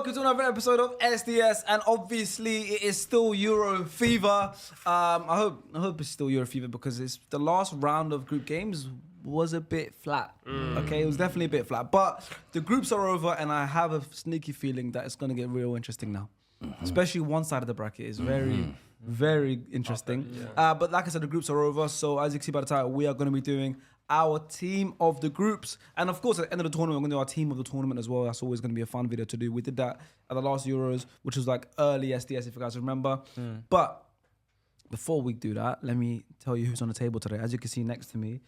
welcome to another episode of SDS, and obviously it is still Euro fever. I hope it's still Euro fever because it's the last round of group games was a bit flat. Okay, it was definitely a bit flat, but the groups are over, and I have a sneaky feeling that it's going to get real interesting now. Especially one side of the bracket is very interesting. But like I said, the groups are over, so as you can see by the title, we are going to be doing our team of the groups. And of course, at the end of the tournament, we're going to do our team of the tournament as well. That's always going to be a fun video to do. We did that at the last Euros, which was like early SDS, if you guys remember. But before we do that, let me tell you who's on the table today. As you can see next to me,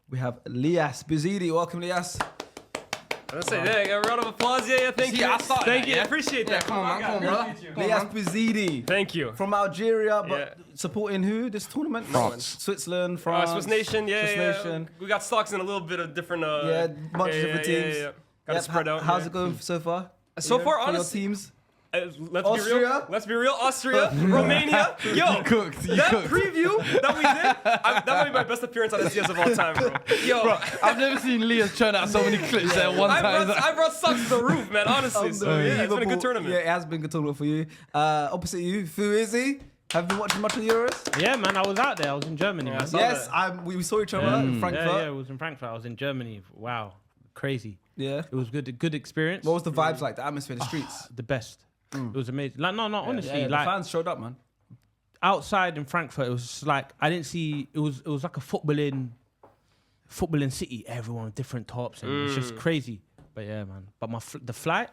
we have Lias Bizidi. Welcome, Lias. Let's say, a round of applause. Yeah, thank you. Thank you. Appreciate that. Come on, bro. Lias Bizidi. Thank you. From Algeria, but supporting who this tournament? France. Switzerland, France. Swiss Nation, Swiss Nation. We got stocks in a little bit of different... bunch of different teams. Got to spread out. How's it going so far? So far, for your honestly... teams? Let's be real. Austria, Romania. Yo, You cooked. preview that we did, that might be my best appearance on SDS of all time, bro. Yo, Bro, I've never seen Lias churn out so many clips at one time. I brought socks to the roof, man, honestly. So, yeah, it's been a good tournament. Yeah, it has been a good tournament for you. Opposite you, Fuizzi. Have you been watching much of the Euros? Yeah, man, I was out there. I was in Germany, man. Yes, we saw each other in Frankfurt. Yeah, it was in Frankfurt. I was in Germany. Wow, crazy. Yeah. It was good experience. What was the vibes like, the atmosphere, the streets? The best. It was amazing. Like, no, honestly, the like fans showed up, man. outside in Frankfurt, it was just like I didn't see. It was like a footballing city. Everyone with different tops, and it's just crazy. But yeah, man. But the flight.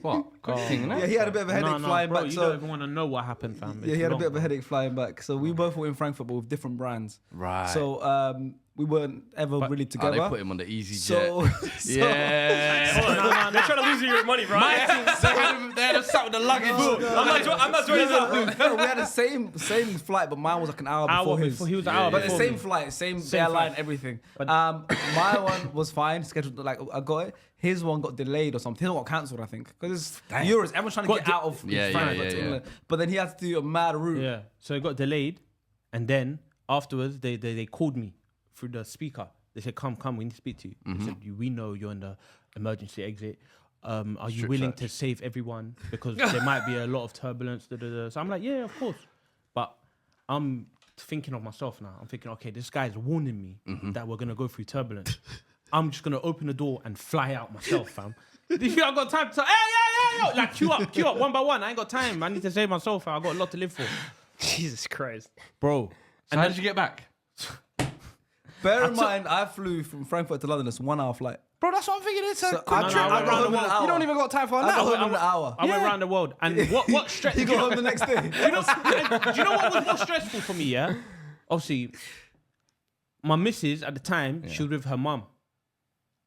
What? Good thing, Yeah, he had a bit of a headache flying bro, back. You don't even want to know what happened, fam. Yeah, he had a bit of a headache flying back. So we both were in Frankfurt, but with different brands. Right. So we weren't ever really together. they put him on the easy jet. So Yeah. They're trying to lose you your money, bro. They had him sat with the luggage. I'm not joining that. No, we had the same flight, but mine was like an hour before his. He was an hour But the before same me. flight, same Same airline, flight. everything. But- my one was fine, scheduled, like I got it. His one got delayed or something. His one got cancelled, I think. Because it's Euros. Everyone's trying to get out of Frankfurt to England. But then he had to do a mad route. Yeah. So it got delayed, and then afterwards they called me through the speaker. They said, "Come, we need to speak to you." They said, "We know you're in the emergency exit. Are you Strict willing search. to save everyone because there might be a lot of turbulence?" So I'm like, "Yeah, of course," but I'm thinking of myself now. I'm thinking, okay, this guy's warning me that we're gonna go through turbulence. I'm just gonna open the door and fly out myself, fam. Do you think I got time to? Hey, like queue up, one by one. I ain't got time. I need to save myself. Fam. I got a lot to live for, Jesus Christ. bro. So how did you get back? Bear in mind, I flew from Frankfurt to London. It's 1 hour flight. Bro, that's what I'm thinking. It's a So quick I trip. got home in an hour. You don't even got time for a I got nap. home in an hour. I went around the world, and what stress? He got home the next day. Do you know what was more stressful for me? Yeah, obviously, my missus at the time, she was with her mum.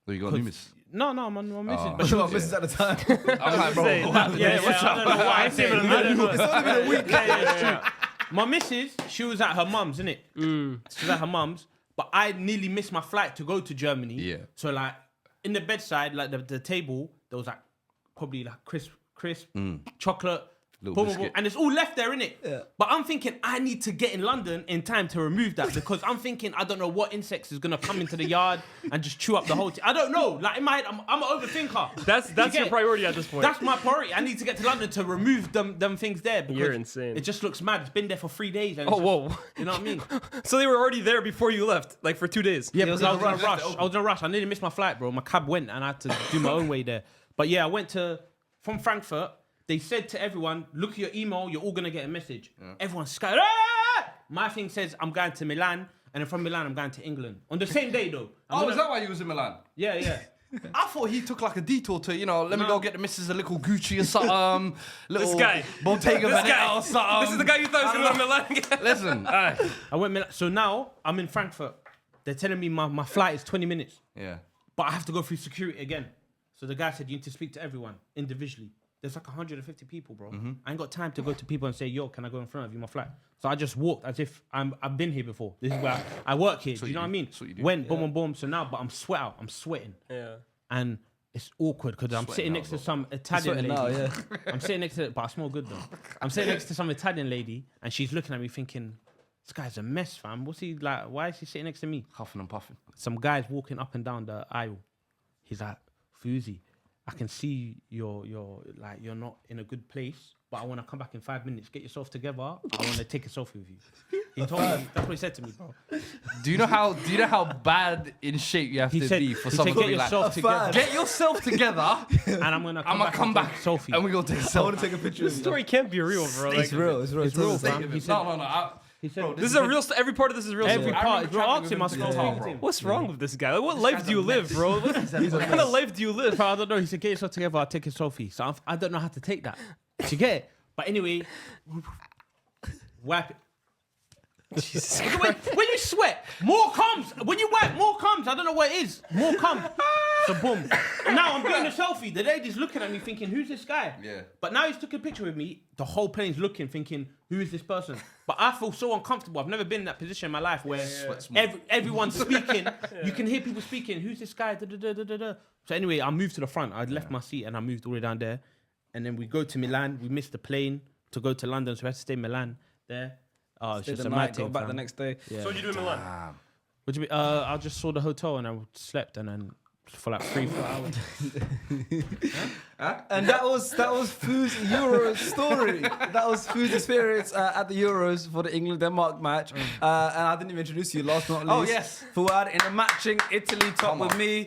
So you got new miss. No, my missus. But she was business at the time. I'm like, bro, I don't know why I say it. I don't know. It's only been a week. It's true. My missus, she was at her mum's, innit? She was at her mum's, but I nearly missed my flight to go to Germany. Yeah. So like in the bedside, like the table, there was like probably like crisp, chocolate. Little boom, biscuit. and it's all left there, innit? Yeah. But I'm thinking I need to get in London in time to remove that because I'm thinking I don't know what insects is gonna come into the yard and just chew up the whole. I don't know. Like in my head, I'm an overthinker. That's your it? priority at this point. That's my priority. I need to get to London to remove them things there. Because You're insane. It just looks mad. It's been there for 3 days. And Oh, whoa. You know what I mean? So they were already there before you left, like for 2 days. Yeah, It was because I was in a in a rush. rush. I was in a rush. I nearly missed my flight, bro. My cab went and I had to do my own way there. But yeah, I went from Frankfurt. They said to everyone, look at your email, you're all going to get a message. Everyone's scared. Ah! My thing says I'm going to Milan, and then from Milan, I'm going to England. On the same day, though. is that why you was in Milan? Yeah. I thought he took like a detour to, let me go get the missus a little Gucci or something. Little This guy. Bottega This Veneta guy. or something. This is the guy you thought was going to Milan again. Listen. I went Milan. So now I'm in Frankfurt. They're telling me my flight is 20 minutes. Yeah. But I have to go through security again. So the guy said, you need to speak to everyone individually. There's like 150 people, bro. I ain't got time to go to people and say, yo, can I go in front of you, my flight? So I just walked as if I've been here before. This is where I work here. Do you know what I mean? That's what you do. Went, boom. So now, but I'm sweating. Yeah. And it's awkward because I'm sitting next to some Italian lady. Sweating now, yeah. I'm sitting next to, but I smell good though. I'm sitting next to some Italian lady and she's looking at me thinking, this guy's a mess, fam. What's he like? Why is he sitting next to me? Huffing and puffing. Some guy's walking up and down the aisle. He's like, Fuzi, I can see you're not in a good place, but I want to come back in 5 minutes. Get yourself together. I want to take a selfie with you. He told me, that's what he said to me, bro. Do you know how bad in shape you have to be for someone to get be like, yourself together. get yourself together, And I'm gonna come back, and take a selfie. and we go take a selfie. I want to take a picture. This story can't be real, bro. It's real. It's real. It's real, fam. He said, No. he said, This is a real. Every part of this is real. every story. part. remember Bro, traveling ask him. with I him to spoke Qatar, to him. What's wrong with this guy? Like, what life do you live, bro? What kind of life do you live? Bro, I don't know. He said, get yourself together. I'll take a selfie. So I don't know how to take that. Do you get it? But anyway, wipe it. Jesus when you sweat, more comes. When you wipe, more comes. I don't know what it is. More comes. So boom. And now I'm doing a selfie. The lady's looking at me thinking, who's this guy? Yeah. But now he's took a picture with me. The whole plane's looking, thinking, who is this person? But I feel so uncomfortable. I've never been in that position in my life where everyone's speaking. You can hear people speaking. Who's this guy? Da, da, da, da, da, da. So anyway, I moved to the front. I left my seat and I moved all the way down there. And then we go to Milan. We missed the plane to go to London, so we had to stay in Milan there. Oh, it's Stayed just the a night, mad got thing, back fam. the next day. Yeah. So what you do in Milan? What do you mean? I just saw the hotel and I slept and then for like 3-4 hours. And that was Fu's Euros story. That was Fu's experience at the Euros for the England-Denmark match. And I didn't even introduce you last but not least. Oh, yes. Fuad in a matching Italy top Come with on. me.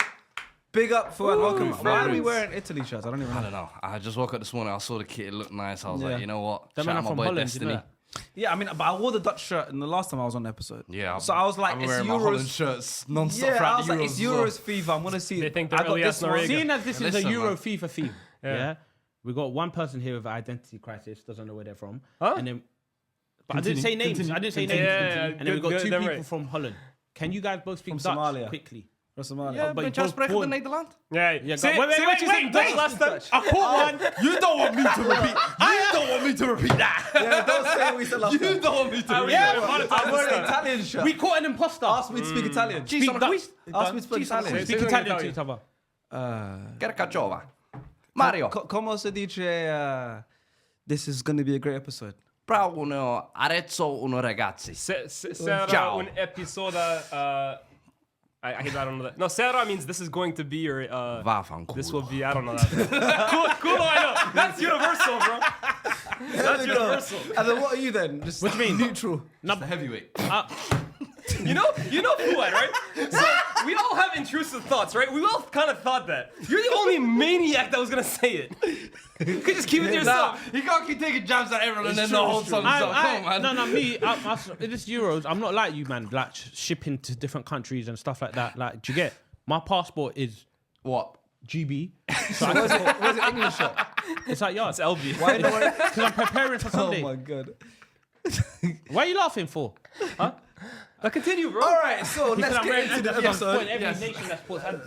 Big up, Fuad. Welcome. Why are we favorites. wearing Italy shirts? I don't even I know. don't know. I just woke up this morning. I saw the kit. It looked nice. I was Yeah. like, you know what? That Shout man out are my from boy Holland, you know Destiny. that? Yeah, I mean, but I wore the Dutch shirt in the last time I was on the episode. Yeah. So I was like, I'm it's wearing my Holland Euros. shirts non-stop Yeah, I throughout was the like, Euros. it's as well. Euros fever. I'm gonna see. They think I they're got Elias this one. Noriega. Seeing as this is Listen, a Euro man. FIFA theme, yeah, we got one person here with an identity crisis, doesn't know where they're from. Huh? And then, but I didn't say names. I didn't say names. Yeah, And then we got good, two they're people right. from Holland. Can you guys both speak From Dutch Somalia. quickly? Somalia. Yeah, but but just both break born- the Nederland. Yeah, Yeah, say, wait, say what you said in Dutch last time. I caught one. You don't want me to repeat. You don't want me to repeat that. Yeah, don't say what we said last You time. don't want me to repeat Yeah, that. I'm wearing an Italian shirt. We caught an imposter. Ask me to speak Italian. Ci sono qui. Ask me to speak Italian. Speak Say Italian to Italian. each other. Che giova. Mario. Como se dice, this is going to be a great episode. Bravo uno Arezzo uno ragazzi. Sarà Ciao. un episodio. I don't know that. No, Sarah means this is going to be your. Vaffanculo. This will be. I don't know that. Cool, I know. That's universal, bro. That's universal. And then what are you then? Just What do you mean? Neutral. the heavyweight. You know Fuad, right? So we all have intrusive thoughts, right? We all kind of thought that. You're the only maniac that was gonna say it. You could just keep it to yourself. You can't keep taking jabs at everyone and then the whole song. Come on, man. No, me. This Euros. I'm not like you, man. Like shipping to different countries and stuff like that. Like, do you get? My passport is What? GB. Where's it English shirt? It's like yours. It's LB. Why no one? Because I'm preparing for Oh Sunday. my god. Why are you laughing for? Now continue, bro. All right, so let's Because I'm get into the ready to episode. support every nation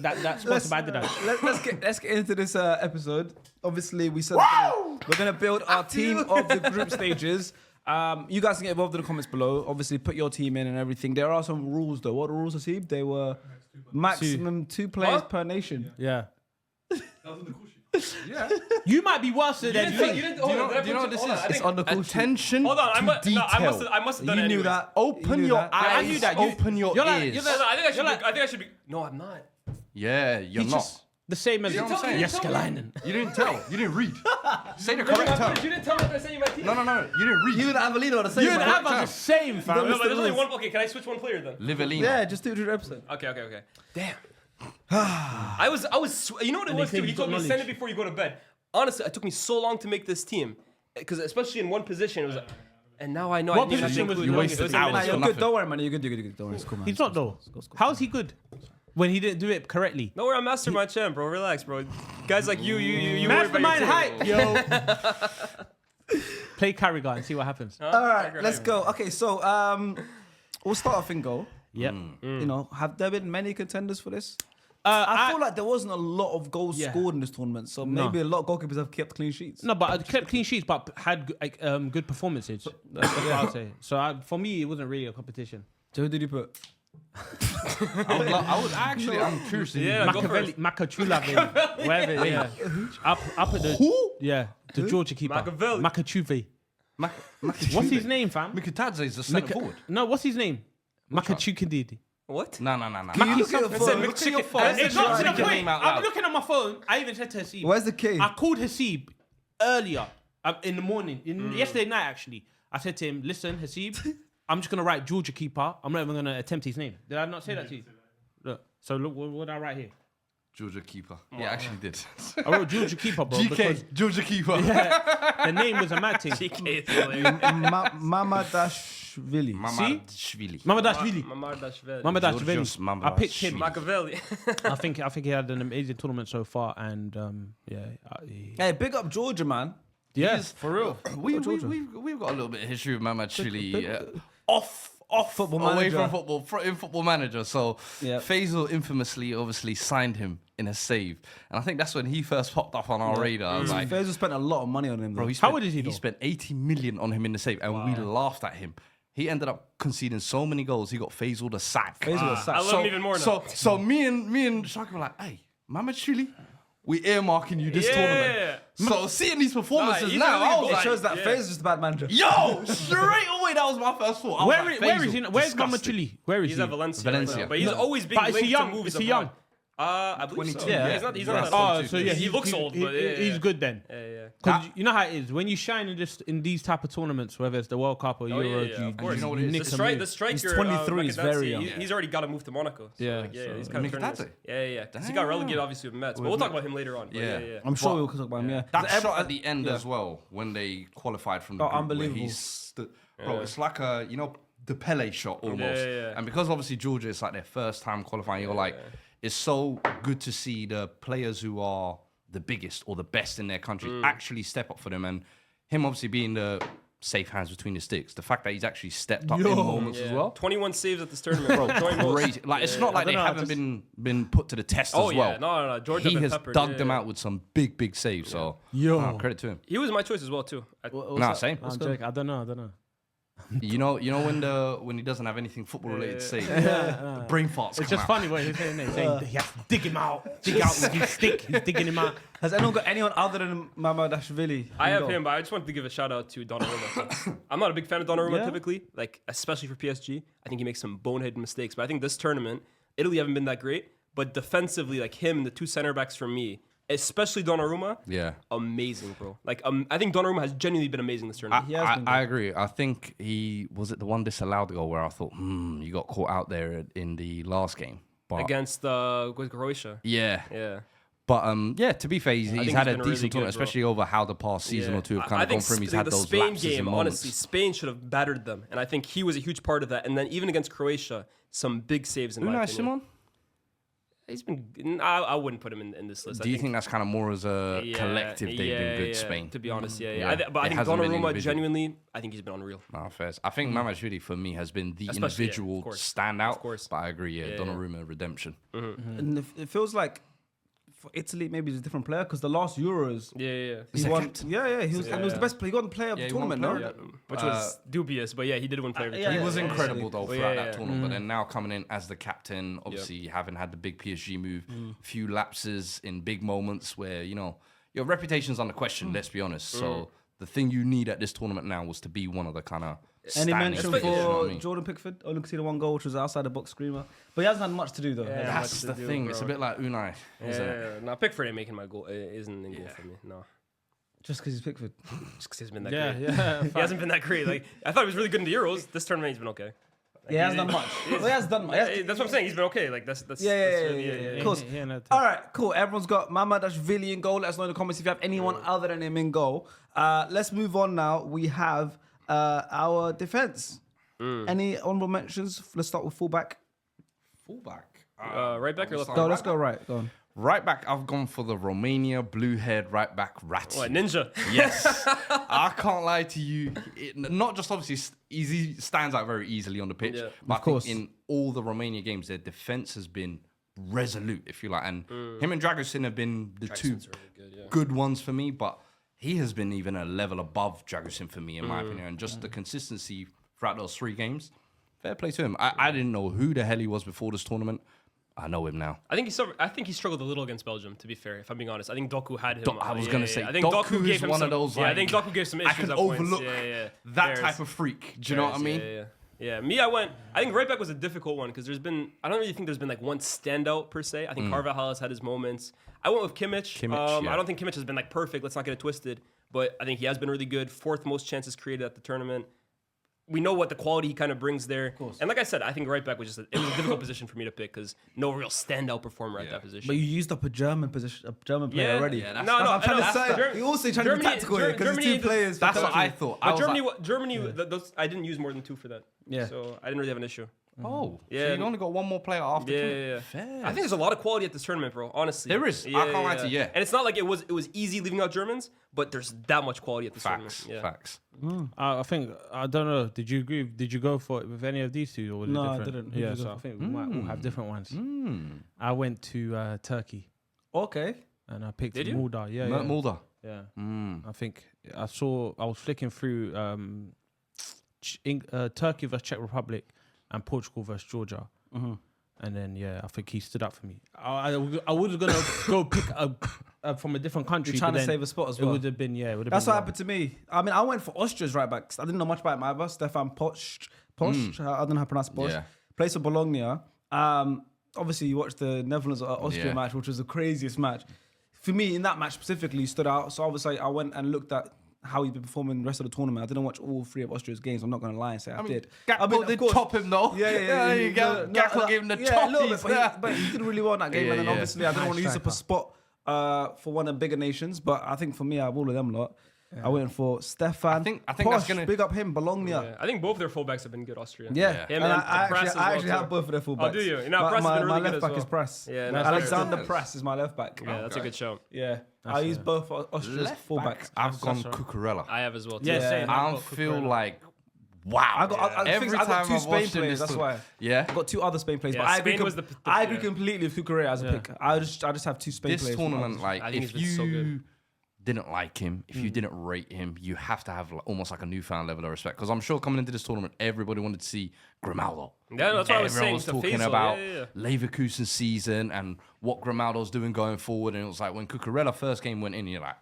that's sponsored by Adidas. Let's get into this episode. Obviously, we said we're gonna build our team of the group stages. You guys can get involved in the comments below. Obviously, put your team in and everything. There are some rules though. What are the rules, Hasib? They were maximum two players per nation. Yeah. Yeah. You might be worse than You you think. didn't, Do you know what this is? It's on the cool sheet. Attention Hold on, to detail. I must have done You it knew anyways. that. Open You knew your that. eyes. I knew that. Open your You're like- ears. you're Hold on, I think You're I should be. No, I'm not. Yeah, you're He's not. just the same as You know what I'm saying? Jeskalainen. You didn't tell. You didn't read. Say the correct term. You didn't tell me if I sent you my team. No. You didn't read. You and Avelino are the same. You and man. Ab are the same, fam. No, but there's only one. Okay, can I switch one player then? Livelino. Yeah, just do it to the episode. Okay. Damn. I was. You know what it And was they too? claim You you told me got to send it knowledge. before you go to bed. Honestly, it took me so long to make this team, because especially in one position, it was. And now I know. What I need to position was include you him. wasted It was hours in Nah, for you're midfield. good. Don't worry, man. You're good. Don't worry. It's cool, man. He's not though. How's he good? When he didn't do it correctly. No, we're a mastermind champ, bro. Relax, bro. Guys like you worry about your Mastermind team. hype, yo. Play Carragher and see what happens. All right, let's go. Okay, so we'll start off in goal. Yep. You know, have there been many contenders for this? I I feel like there wasn't a lot of goals Yeah. scored in this tournament, so No. maybe a lot of goalkeepers have kept clean sheets. No, but I kept clean sheets, but had good performances. That's what I'd say. So for me, it wasn't really a competition. So who did you put? I would actually. I'm curious. Yeah, go first. Makachulave, whatever. Yeah. Up at the the Georgia keeper. Machiavelli. Makachuve. What's his name, fam? Mikitadze is the centre forward. No, what's his name? Makachukandidi. What? No. Can you look at your It said phone? McChicken. your phone. I said It's not to the Chicken point. name out I'm loud. looking at my phone. I even said to Haseeb. Where's the K? I called Haseeb earlier in the morning, yesterday night actually. I said to him, listen, Haseeb, I'm just going to write Georgia keeper. I'm not even going to attempt his name. Did I not say that to you? Look, so look, what did I write here? Georgia keeper. Yeah, actually did. I wrote Georgia keeper, bro. GK, Because Georgia keeper. the name was a mad thing. GK is hilarious. Mamadashvili. Mamadashvili. Mamadashvili. Georgios Mamadashvili. I picked him. Machiavelli. I think he had an amazing tournament so far, and Hey, big up Georgia, man. yeah, for real. We've got a little bit of history with Mamadashvili. Off Football away manager. from football, in Football Manager. So Yeah. Faisal infamously, obviously, signed him in a save, and I think that's when he first popped up on our radar. I was like, Faisal spent a lot of money on him. bro, Though. spent, old is he, though? He spent 80 million on him in the save, and we laughed at him. He ended up conceding so many goals. He got Faisal the sack. Faisal was I sacked. love him even more now. So me and Sharky were like, hey, Mamadashvili, we earmarking you this tournament. So seeing these performances he's now, really I good. was It like, shows that Faisal is just a bad manager. yo, straight away, that was my first thought. I was like, Where is he? Faisal, Where's disgusting. Mamadashvili? Where is He's he? at Valencia. Valencia. Right now, but he's always being But is he linked young? to moves Is he abroad. young? I believe 22. so. Yeah. He's not that Oh, old. so yeah, he looks old, but he's good then. Yeah. Because you know how it is when you shine in these type of tournaments, whether it's the World Cup or Oh, Euros, yeah, of you course. You know what it is? nick The some striker, moves. He's 23, he's very young. He's already got to move to Monaco. So Yeah, like, so- he's kind of turning Mikdadze? this. Yeah. 'Cause he got relegated obviously with Mets, but we'll talk about him later on. But Yeah. I'm sure we'll talk about him. Yeah. That Everyone- shot at the end as well, when they qualified from the group, unbelievable. where he stood, bro, it's like a, the Pele shot almost. Yeah. And because obviously Georgia, it's like their first time qualifying, you're like, it's so good to see the players who are the biggest or the best in their country actually step up for them. And him obviously being the safe hands between the sticks, the fact that he's actually stepped up in moments as well. 21 saves at this tournament, bro. Joint most. Crazy. Like, it's not like they haven't been put to the test Oh as yeah, well. no. Georgia He been has peppered. dug them out with some big saves. So, credit to him. He was my choice as well too. Nah, same. I'm joking. I don't know. You know when he doesn't have anything football related to say, the brain farts. It's come just out. funny what he's saying. He's saying he has to dig him out, dig out with his stick. He's digging him out. Has anyone got anyone other than Mamadashvili? I have him, but I just wanted to give a shout out to Donnarumma. I'm not a big fan of Donnarumma Yeah? typically, like especially for PSG. I think he makes some bonehead mistakes, but I think this tournament, Italy haven't been that great. But defensively, like him and the two center backs for me, especially Donnarumma, amazing, bro. Like I think Donnarumma has genuinely been amazing this tournament. I agree. I think he was it the one disallowed goal where I thought, you got caught out there in the last game. But Against Croatia. yeah. But to be fair, he's think had he's a been decent really good, tournament, bro. especially over how the past season or two have kind of gone for him. He's had the those Spain lapses game, and moments. honestly, Spain should have battered them, and I think he was a huge part of that. And then even against Croatia, some big saves in my Unai opinion. Simon? He's been. I wouldn't put him in this list. Do you think that's kind of more as a collective they've been good, yeah, Spain? To be honest, yeah. Yeah. But I It think hasn't been Donnarumma, individual. genuinely, I think he's been unreal. Nah, fair. I think Mamadashvili for me has been the Especially, individual of course. standout. Of course. But I agree, Donnarumma redemption. And it feels like for Italy, maybe he's a different player because the last Euros, Yeah. he won. Yeah, he was, and he was the best player. He got the player of the he won tournament, player. no? Which was dubious, but yeah, he did win player of the yeah, He tournament. was incredible though But throughout yeah, that yeah. tournament, but then now coming in as the captain, obviously having had the big PSG move, few lapses in big moments where your reputation's under question. Let's be honest. So the thing you need at this tournament now was to be one of the kind of Any mention for you know what I mean? Jordan Pickford? Only conceded one goal, which was outside the box screamer. But he hasn't had much to do though. Yeah. That's much to the do, thing. bro. It's a bit like Unai, isn't it? Now Pickford ain't making my goal. Isn't in goal for me. No, Just because he's Pickford. just because he's been that Yeah, great. yeah. He hasn't been that great. Like I thought he was really good in the Euros. This tournament he's been okay. He hasn't done much. Well, he has done much. Yeah, that's what I'm saying. He's been okay. Like that's Yeah, really yeah. yeah. Cool. All All right, cool. Everyone's got Mamadashvili in goal. Let us know in the comments if you have anyone other than him in goal. Let's move on now. We have our defense. Any honorable mentions? Let's start with fullback. Fullback. Right back or left? Go, let's go right. Go on. Right back, I've gone for the Romania blue-haired right back Ratty. What, ninja? Yes, I can't lie to you. Not just obviously easy stands out very easily on the pitch, Yeah. but Of I course. think in all the Romania games, their defense has been resolute, if you like. And him and Dragusin have been the two good ones for me, but he has been even a level above Dragusin for me, in my opinion. And just the consistency throughout those 3 games, fair play to him. I didn't know who the hell he was before this tournament. I know him now. I think he struggled a little against Belgium. To be fair, if I'm being honest, I think Doku had him. I was gonna say, I think Doku gave is him one some, of those. Yeah, I like, think Doku gave some issues I can at points. overlook Yeah. that Fairs. type of freak. Do you know what I mean? Yeah. Yeah, I think right back was a difficult one because I don't really think there's been like one standout per se. I think Carvajal has had his moments. I went with Kimmich. I don't think Kimmich has been like perfect. Let's not get it twisted. But I think he has been really good. 4th most chances created at the tournament. We know what the quality he kind of brings there. Of course. And like I said, I think right back was it was a difficult position for me to pick because no real standout performer at that position. But you used up a German player already. Yeah, no, I'm trying to say. You also trying to be tactical here because it's 2 players. That's what I thought. But Germany, I didn't use more than 2 for that. Yeah. So I didn't really have an issue. Oh, yeah. So you only got one more player after. Yeah. Fair. I think there's a lot of quality at this tournament, bro. Honestly, there is. I can't lie to you. Yeah. And it's not like it was easy leaving out Germans, but there's that much quality at this tournament. Yeah. Facts. I think I don't know. Did you agree? Did you go for it with any of these 2? Or was it No, different? I didn't. Yeah, so I think we might all have different ones. I went to Turkey Okay. and I picked Did you? Mulder. Yeah, Mulder. yeah. I think I was flicking through Turkey versus Czech Republic and Portugal versus Georgia. And then, I think he stood up for me. I was going to go pick from a different country. You're trying but to then save a spot as well. It would have been, That's what happened to me. I mean, I went for Austria's right backs. I didn't know much about him either. Stefan Posch. I don't know how to pronounce Posch. Yeah. Plays for Bologna. Obviously, you watched the Netherlands-Austria match, which was the craziest match. For me, in that match specifically, he stood out. So obviously, I went and looked at how he's been performing the rest of the tournament. I didn't watch all 3 of Austria's games. I'm not going to lie and say I did. Gakpo did top him though. Yeah. There you go. Gakpo gave him the top. A little bit, but he did really well in that game. Yeah, and then yeah. obviously, I didn't want to use up a spot for one of the bigger nations. But I think for me, out of all of them lot, I went for Stefan. I think that's gonna big up him, Bologna. Yeah. I think both their fullbacks have been good, Austria. Yeah. Him And and I Press as well, actually too. have both of their fullbacks. Oh, do you? No, Press has been my really good left as back well. is Press. Yeah, that's Alexander fair. Press is my left back. Yeah, that's a good show. Yeah. I use both Austria's left fullbacks. back. I've gone Cucurella. I have as well. Too. Yeah, same. I don't feel like wow. I got 2 Spain players. That's why. Yeah. I got 2 other Spain players. Yeah, but I agree. Spain was the I agree completely with Cucurella as a pick. I just have 2 Spain This players. tournament, like, I think if he's been so you good. didn't like him, if you didn't rate him, you have to have almost like a newfound level of respect. Because I'm sure coming into this tournament, everybody wanted to see Grimaldo. Yeah, that's what I was saying. Everyone was to talking Faisal. about Yeah. Leverkusen's season and what Grimaldo's doing going forward. And it was like when Cucurella first game went in, you're like,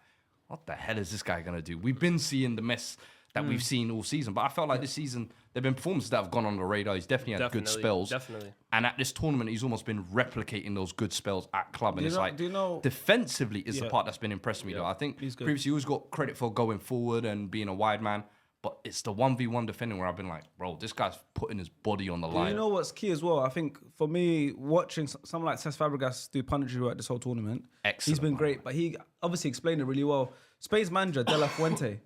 what the hell is this guy going to do? We've been seeing the mess that we've seen all season. But I felt like this season, there have been performances that have gone on the radar. He's definitely had good spells. Definitely. And at this tournament, he's almost been replicating those good spells at club. And Do you know- defensively is the part that's been impressing me, though. I think previously he always got credit for going forward and being a wide man. But it's the 1v1 defending where I've been like, bro, this guy's putting his body on the line. You know what's key as well? I think for me, watching someone like Cesc Fabregas do punditry work this whole tournament, he's been great. But he obviously explained it really well. Spain's manager, De La Fuente,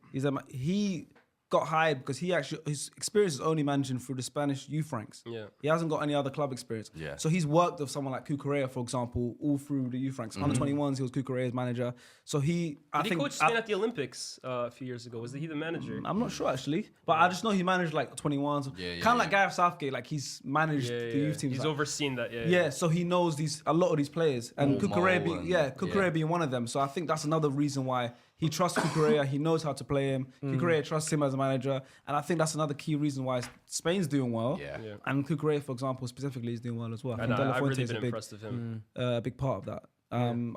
he got hired because his experience is only managing through the Spanish youth ranks. Yeah. He hasn't got any other club experience. Yeah. So he's worked with someone like Cucurella, for example, all through the youth ranks. Under 21s, he was Cucurella's manager. So Did he coach Spain at the Olympics a few years ago? Was he the manager? I'm not sure actually, but I just know he managed like 21s. Kind of like Gareth Southgate, like he's managed the youth teams. He's like, overseen that. yeah, so he knows a lot of these players, and Cucurella Cucurella being one of them. So I think that's another reason why he trusts Cucurella. He knows how to play him. Cucurella trusts him as a manager, and I think that's another key reason why Spain's doing well. Yeah. And Cucurella, for example, specifically is doing well as well. I And think De La I've Fuente really is been a impressed with him. big part of that.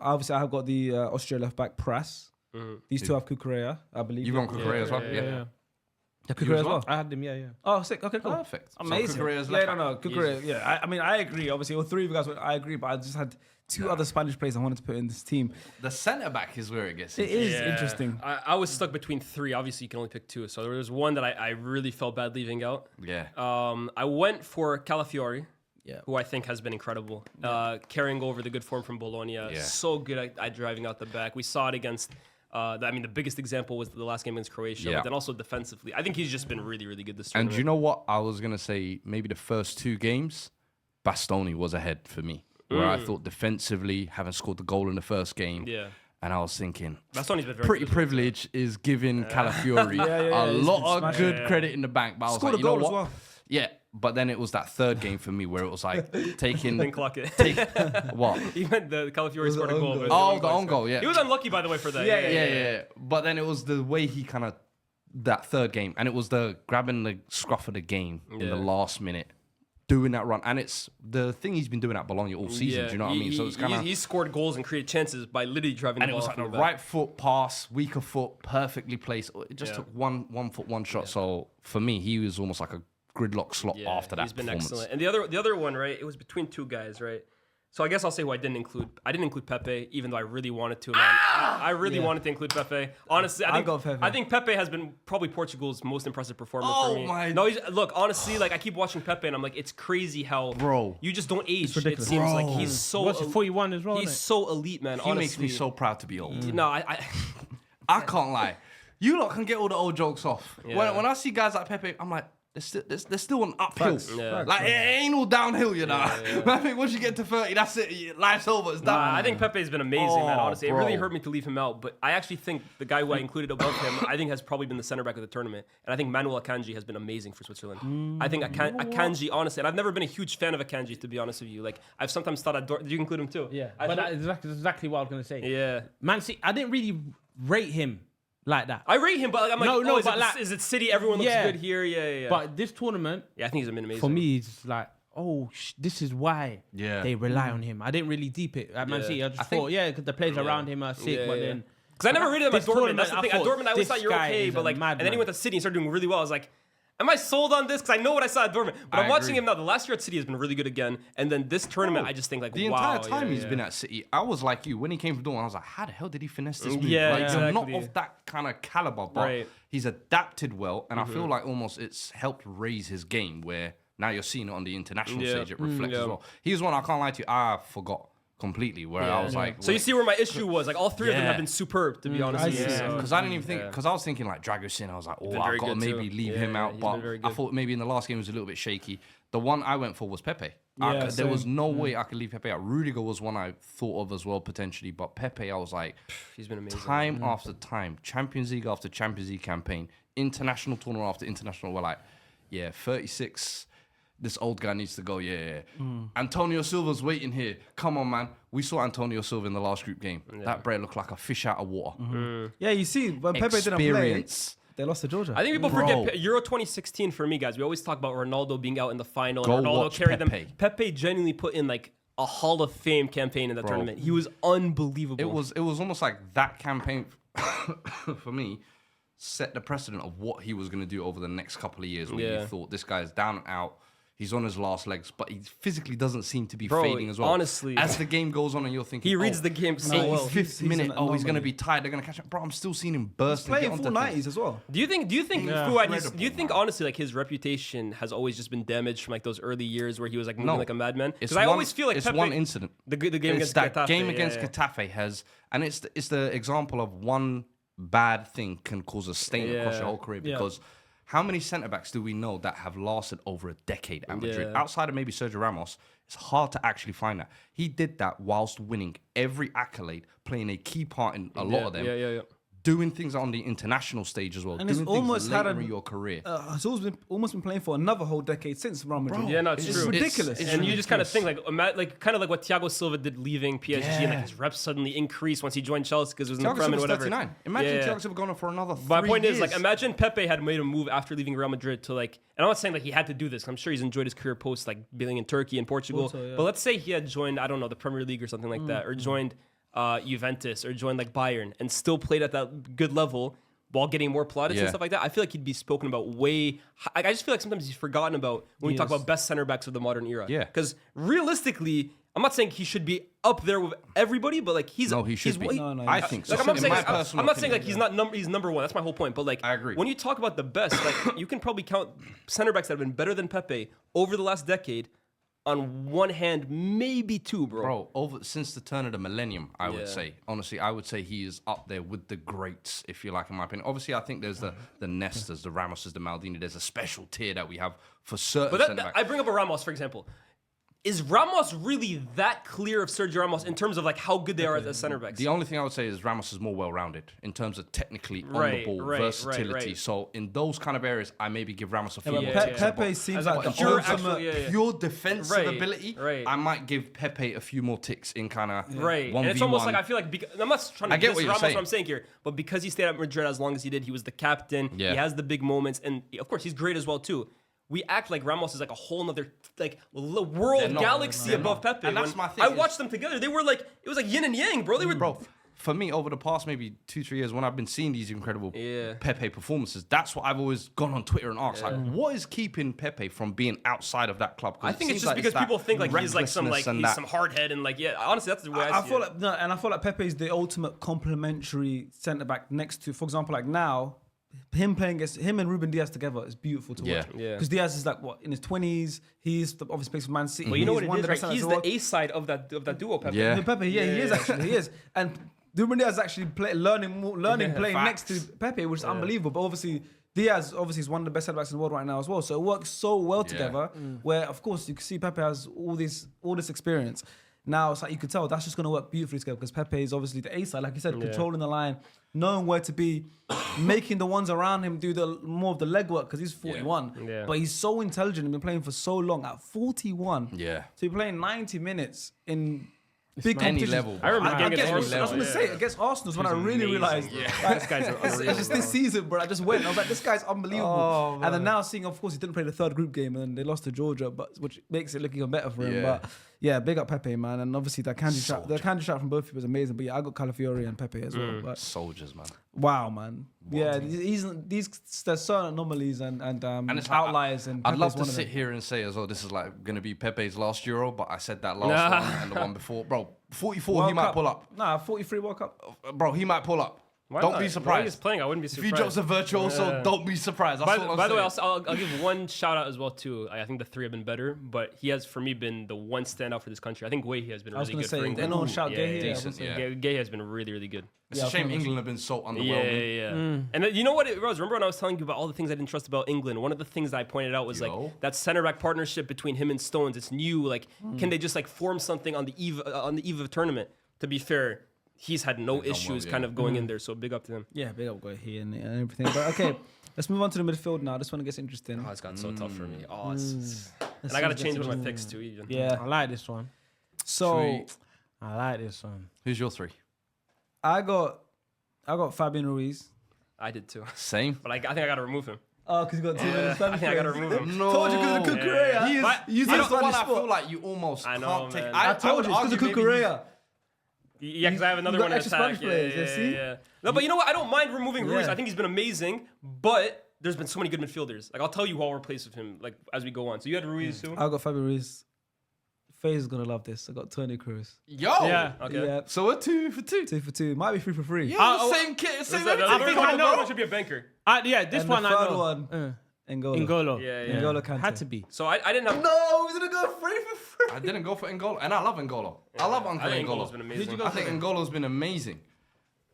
Obviously, I have got the Austria left back Press. These 2 have Cucurella, I believe. You've gone Cucurella as well? Yeah. Cucurella as well. I had them, yeah. Oh, sick. Okay, cool. Perfect. So Amazing. Cucurella's Yeah, left no, back. Cucurella. Yeah, I mean, I agree. Obviously, all 3 of you guys, I agree, but I just had 2 other Spanish players I wanted to put in this team. The centre back is where it gets It is interesting. I was stuck between 3. Obviously, you can only pick 2. So there was one that I really felt bad leaving out. Yeah. I went for Calafiori. Yeah. Who I think has been incredible. Carrying over the good form from Bologna. Yeah. So good at driving out the back. We saw it against, the biggest example was the last game against Croatia, but then also defensively. I think he's just been really, really good this tournament. And you know what? I was going to say maybe the first 2 games, Bastoni was ahead for me. Where I thought defensively, having scored the goal in the first game. Yeah. And I was thinking, Bastoni's been very pretty good. privilege is giving Calafiori a lot of good credit in the bank. But I was Scored like, a you know goal as what? well. Yeah, but then it was that 3rd game for me where it was like taking... Didn't clock it. What? He meant the Calafiori scored a own goal. goal. but it was Oh, an the goal own goal, yeah. He was unlucky, by the way, for that. Yeah. But then it was the way he kind of... That 3rd game. And it was the grabbing the scruff of the game in the last minute. Doing that run. And it's the thing he's been doing at Bologna all season. Do you know what I mean? So it's kind of... He scored goals and created chances by literally driving And the it ball was like from the the back. right foot pass, weaker foot, perfectly placed. It just took one foot, one shot. So for me, he was almost like a gridlock slot after that he's been performance. excellent. And the other one, right? It was between two guys, right? So I guess I'll say who I didn't include. I didn't include Pepe, even though I really wanted to. Man. I really wanted to include Pepe. Honestly, I think Pepe has been probably Portugal's most impressive performer for me. Look, honestly, like I keep watching Pepe and I'm like, it's crazy how you just don't age. It seems like he's so. What's 41 as well? He's so elite, man. He makes me so proud to be old. No, I can't lie. You lot can get all the old jokes off. When I see guys like Pepe, I'm like, there's still an uphill. Like, it ain't all downhill, you know. I think once you get to 30, that's it. Life's over. It's done. I think Pepe's been amazing, man. Honestly, it really hurt me to leave him out. But I actually think the guy who I included above him, I think has probably been the center back of the tournament. And I think Manuel Akanji has been amazing for Switzerland. I think Akanji, honestly, and I've never been a huge fan of Akanji, to be honest with you. Like, I've sometimes thought, did you include him too? Yeah, but that's exactly what I was going to say. Yeah. Man, see, I didn't really rate him like that. I rate him, but like, I'm like, is it City? Everyone looks good here. Yeah. But this tournament, I think he's been amazing. For me, it's like, this is why they rely on him. I didn't really deep it at Man City. I just thought, because the players around him are sick, but then... Because I never rated him at Dortmund. That's the thing. At Dortmund, I always thought you're okay, but like, and then he went to City and started doing really well. I was like, am I sold on this? Because I know what I saw at Dortmund. But I'm watching him now. The last year at City has been really good again. And then this tournament, I just think like, the entire time he's been at City, I was like you. When he came from Dortmund, I was like, how the hell did he finesse this move? You're not of that kind of caliber, but he's adapted well. And I feel like almost it's helped raise his game where now you're seeing it on the international stage. It reflects as well. He was one, I can't lie to you, I forgot completely where I was like... So you see where my issue was. Like all three of them have been superb, to be honest with you. Because I didn't even think... Because I was thinking like Dragusin, I was like, I've got to maybe leave him out. But I thought maybe in the last game it was a little bit shaky. The one I went for was Pepe. There was no way I could leave Pepe out. Rudiger was one I thought of as well, potentially. But Pepe, I was like... He's been amazing. Time after time. Champions League after Champions League campaign. International tournament after international. We're like, 36... This old guy needs to go, Antonio Silva's waiting here. Come on, man. We saw Antonio Silva in the last group game. That Bray looked like a fish out of water. Yeah, you see, when Pepe didn't play, they lost to Georgia. I think people forget Euro 2016 for me, guys. We always talk about Ronaldo being out in the final and Ronaldo carried them. Pepe genuinely put in like a Hall of Fame campaign in that tournament. He was unbelievable. It was almost like that campaign for me set the precedent of what he was going to do over the next couple of years. Where you thought this guy's down and out. He's on his last legs, but he physically doesn't seem to be fading as well. Honestly, as the game goes on, and you're thinking he reads the game so well. 85th minute, he's going to be tired. They're going to catch up. Bro, I'm still seeing him burst. He's playing full 90s as well. Do you think honestly like his reputation has always just been damaged from like those early years where he was like moving like a madman? Because I always feel like it's Pepe, one incident. The game against Getafe. Game against Getafe has, and it's the example of one bad thing can cause a stain across your whole career because. How many centre-backs do we know that have lasted over a decade at Madrid? Outside of maybe Sergio Ramos, it's hard to actually find that. He did that whilst winning every accolade, playing a key part in a lot of them. Doing things on the international stage as well. And doing it's almost had in your career. It's almost been playing for another whole decade since Real Madrid. Bro, it's true. It's ridiculous. And you just kind of think like kind of like what Thiago Silva did leaving PSG, and like his reps suddenly increased once he joined Chelsea because it was in the Prem and whatever. 39. Imagine Thiago Silva going on for another 3 years. My point is, like, imagine Pepe had made a move after leaving Real Madrid to like, and I'm not saying like he had to do this. I'm sure he's enjoyed his career post like being in Turkey and Portugal. But let's say he had joined, I don't know, the Premier League or something like that, or joined Juventus or joined like Bayern and still played at that good level while getting more plaudits and stuff like that. I feel like he'd be spoken about way. I just feel like sometimes he's forgotten about when we talk about best center backs of the modern era. Yeah, because realistically, I'm not saying he should be up there with everybody, but like he should be. I think so. Like, I'm not saying like he's number one. That's my whole point. But like, I agree. When you talk about the best, like you can probably count center backs that have been better than Pepe over the last decade on one hand, maybe two, bro. Since the turn of the millennium, I would say. Honestly, I would say he is up there with the greats, if you like, in my opinion. Obviously, I think there's the Nestas, the Ramoses, the Maldini. There's a special tier that we have for certain centre-backs. I bring up a Ramos, for example. Is Ramos really that clear of Sergio Ramos in terms of like how good they are as center backs? The only thing I would say is Ramos is more well-rounded in terms of technically on the ball versatility. So in those kind of areas, I maybe give Ramos a few. Pepe seems like the pure defensive ability. I might give Pepe a few more ticks in kind of 1v1. And it's almost like I feel like I'm not trying to diss Ramos. What I'm saying here, but because he stayed at Madrid as long as he did, he was the captain. He has the big moments, and of course he's great as well too. We act like Ramos is like a whole nother like world galaxy above Pepe. And that's my thing. I watched them together. They were like, it was like yin and yang, bro. They were for me, over the past maybe 2-3 years, when I've been seeing these incredible Pepe performances, that's what I've always gone on Twitter and asked, like, what is keeping Pepe from being outside of that club? I think it's just because people think like he's like some hard head and like honestly that's the way I see feel it. I feel like Pepe is the ultimate complementary centre back next to, for example, like now. Him and Ruben Diaz together is beautiful to watch. Because Diaz is like in his 20s. He's obviously plays for Man City. But you know what it is, right? He's the A side of that duo, Pepe. Yeah, Pepe. He is actually. He is. And Ruben Diaz is actually learning playing next to Pepe, which is unbelievable. But obviously Diaz is one of the best centre backs in the world right now as well. So it works so well together. Where of course you can see Pepe has all this experience. Now it's like you could tell that's just going to work beautifully together because Pepe is obviously the A side, like you said, controlling the line, knowing where to be, making the ones around him do the more of the legwork because he's 41. Yeah. But he's so intelligent and been playing for so long at 41. Yeah. So you're playing 90 minutes in big any competitions. level. I remember against Arsenal. I was going to say against Arsenal is when I really realised this guy's it's just this season, bro. I just went. I was like, this guy's unbelievable. And then now seeing, of course, he didn't play the third group game and then they lost to Georgia, which makes it look even better for him. But yeah, big up Pepe, man. And obviously that candy shot from both of you was amazing. But yeah, I got Calafiori and Pepe as well. But soldiers, man. Wow, man. Yeah, there's certain anomalies and it's outliers. And I'd love to sit here and say as well, this is like going to be Pepe's last Euro, but I said that last one and the one before. Bro, 44, World he might Cup. pull up. Nah, 43 World Cup. Bro, he might pull up. Why don't not? be surprised. He's playing, I wouldn't be surprised. If he drops a virtuoso, don't be surprised. By the way, I'll give one shout out as well too. I think the three have been better, but he has for me been the one standout for this country. I think Guehi has been really good for England. Anyone shout Guehi? Decent, Guehi has been really, really good. It's a shame England have been so underwhelming. Yeah. And then, you know what it was? Remember when I was telling you about all the things I didn't trust about England? One of the things that I pointed out was like that center back partnership between him and Stones. It's new. Like, can they just like form something on the eve of a tournament? To be fair, he's had no issues kind of going in there. So big up to him. Yeah, big up Guehi and everything. But okay, let's move on to the midfield now. This one gets interesting. Oh, it's gotten so tough for me. And I got to change one of my picks too. Even. Yeah, I like this one. So I like this one. Who's your three? I got Fabian Ruiz. I did too. Same. But I think I got to remove him. Oh, because you got 2 minutes. I think I got to remove him. No. Told you because of Kukurea. He's the one I feel like you almost can't take. I told you because of Kukurea. Yeah, because I have another one in attack. Yeah. No, but you know what? I don't mind removing Ruiz. I think he's been amazing, but there's been so many good midfielders. Like, I'll tell you who I'll replace with him, like, as we go on. So you had Ruiz too? I got Fabian Ruiz. Faye is going to love this. I got Tony Cruz. Yo! Yeah, okay. Yeah. So we're 2 for 2. 2 for 2. Might be 3 for 3. Yeah, the same kit. Same I everything. think I know. Should be a banker. This And one the I third know. one, Ngolo. N'Golo. Yeah. N'Golo Kante. Had to be. So I didn't have... No, he's going to go 3 for 3. I didn't go for N'Golo, and I love N'Golo. I love Uncle I think N'Golo's N'Golo. been amazing. I think N'Golo's been amazing.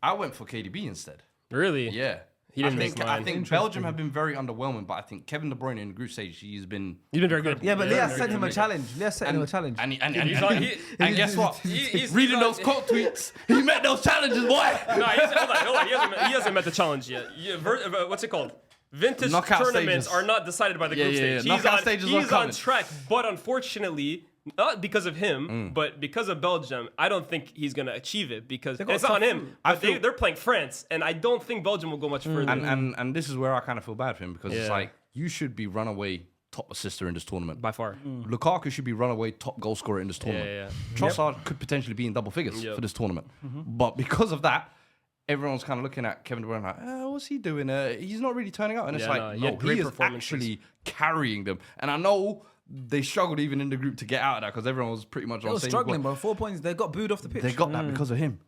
I went for KDB instead. Really? Yeah. He didn't miss mine. I think Belgium have been very underwhelming, but I think Kevin De Bruyne in the group stage, he's been very good. Yeah, but Leah set him a challenge. And guess what? He's Reading those quote tweets, he met those challenges, boy. No, hold on. He hasn't met the challenge yet. What's it called? Vintage Knockout tournaments stages. are not decided by the group stage. Knockout stages are He's on coming. track, but unfortunately, not because of him, but because of Belgium, I don't think he's going to achieve it because it's not on him. But they're playing France, and I don't think Belgium will go much further. And this is where I kind of feel bad for him because it's like, you should be runaway top assister in this tournament. By far. Lukaku should be runaway top goal scorer in this tournament. Yeah. Trossard could potentially be in double figures for this tournament. But because of that, everyone's kind of looking at Kevin De Bruyne like, what's he doing? He's not really turning out. And it's like, no, he is actually carrying them. And I know they struggled even in the group to get out of that because everyone was pretty much on the same struggling, bro. 4 points. They got booed off the pitch. They got that because of him.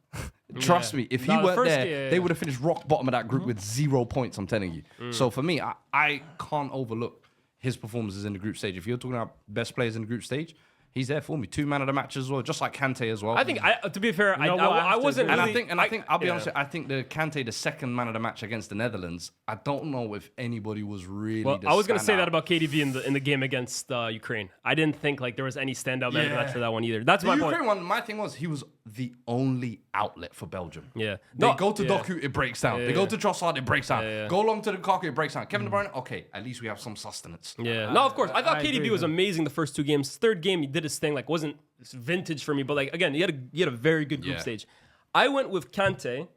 Trust me, if he weren't there, they would have finished rock bottom of that group with 0 points, I'm telling you. So for me, I can't overlook his performances in the group stage. If you're talking about best players in the group stage, he's there for me. 2 man of the match as well, just like Kante as well. I think, to be fair, I wasn't and really... I think I'll be honest, I think the Kante, the second man of the match against the Netherlands, I don't know if anybody was really I was going to say that about KDB in the game against Ukraine. I didn't think like there was any standout man of the match for that one either. That's my point. The Ukraine one, my thing was he was the only outlet for Belgium. Yeah. They go to Doku, it breaks down. They go to Trossard, it breaks down. Go along to Lukaku, it breaks down. Kevin De Bruyne, okay, at least we have some sustenance. Yeah. No, of course. I thought KDB was amazing the first 2 games. Third game, he did his thing. Like, wasn't vintage for me, but like again, he had a very good group stage. I went with Kante.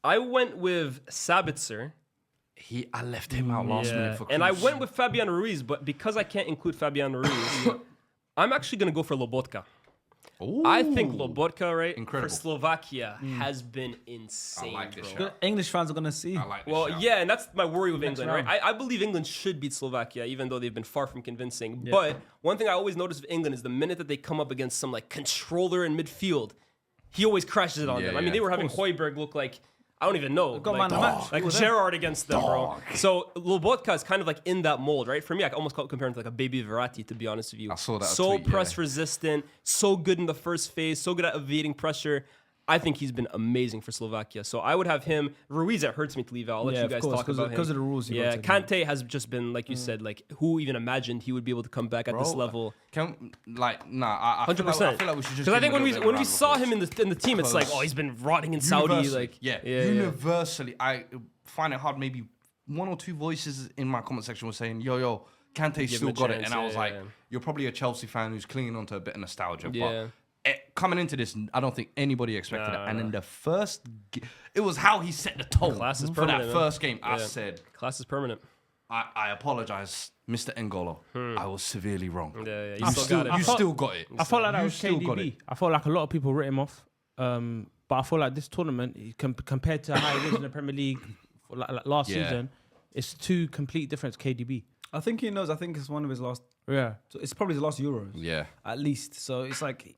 I went with Sabitzer. I left him out last minute for Cruz. And I went with Fabian Ruiz, but because I can't include Fabian Ruiz, I'm actually gonna go for Lobotka. I think Lobotka, right, Incredible. for Slovakia has been insane, I like this bro. shot. English fans are gonna see. I like this Well, shout. yeah, and that's my worry with England, round. right? I believe England should beat Slovakia, even though they've been far from convincing. But one thing I always notice with England is the minute that they come up against some like controller in midfield, he always crashes it on them. I mean, they were having Højbjerg look like, I don't even know. Got like, man of the match. like Gerrard against them, bro. So Lobotka is kind of like in that mold, right? For me, I almost compare him to like a baby Verratti, to be honest with you. I saw that So tweet, yeah. press resistant, so good in the first phase, so good at evading pressure. I think he's been amazing for Slovakia. So I would have him. Ruiz, it hurts me to leave out. I'll let you guys talk about him. Because of the rules. Yeah, Kante has just been, like you said, like who even imagined he would be able to come back at this level? I feel like I feel like we should just. Because I think give him a when little bit of we a saw round of him in the team, it's like, oh, he's been rotting in Saudi. Universally, Like universally, I find it hard. Maybe one or two voices in my comment section were saying, "Yo, Kante still him a got it," chance, and I was yeah, like, yeah. "You're probably a Chelsea fan who's clinging onto a bit of nostalgia." Yeah. But coming into this, I don't think anybody expected it. And in the first, it was how he set the tone Class is for that permanent, man. first game. I said, Class is permanent. I apologize, Mr. N'Golo. I was severely wrong. Yeah, You still got it. I felt like that You was still got KDB. it. I felt like a lot of people wrote him off. But I feel like this tournament, compared to how it was in the Premier League like last season, it's two complete different KDB. I think he knows. I think it's one of his last. Yeah. So it's probably his last Euros. Yeah. At least. So it's like.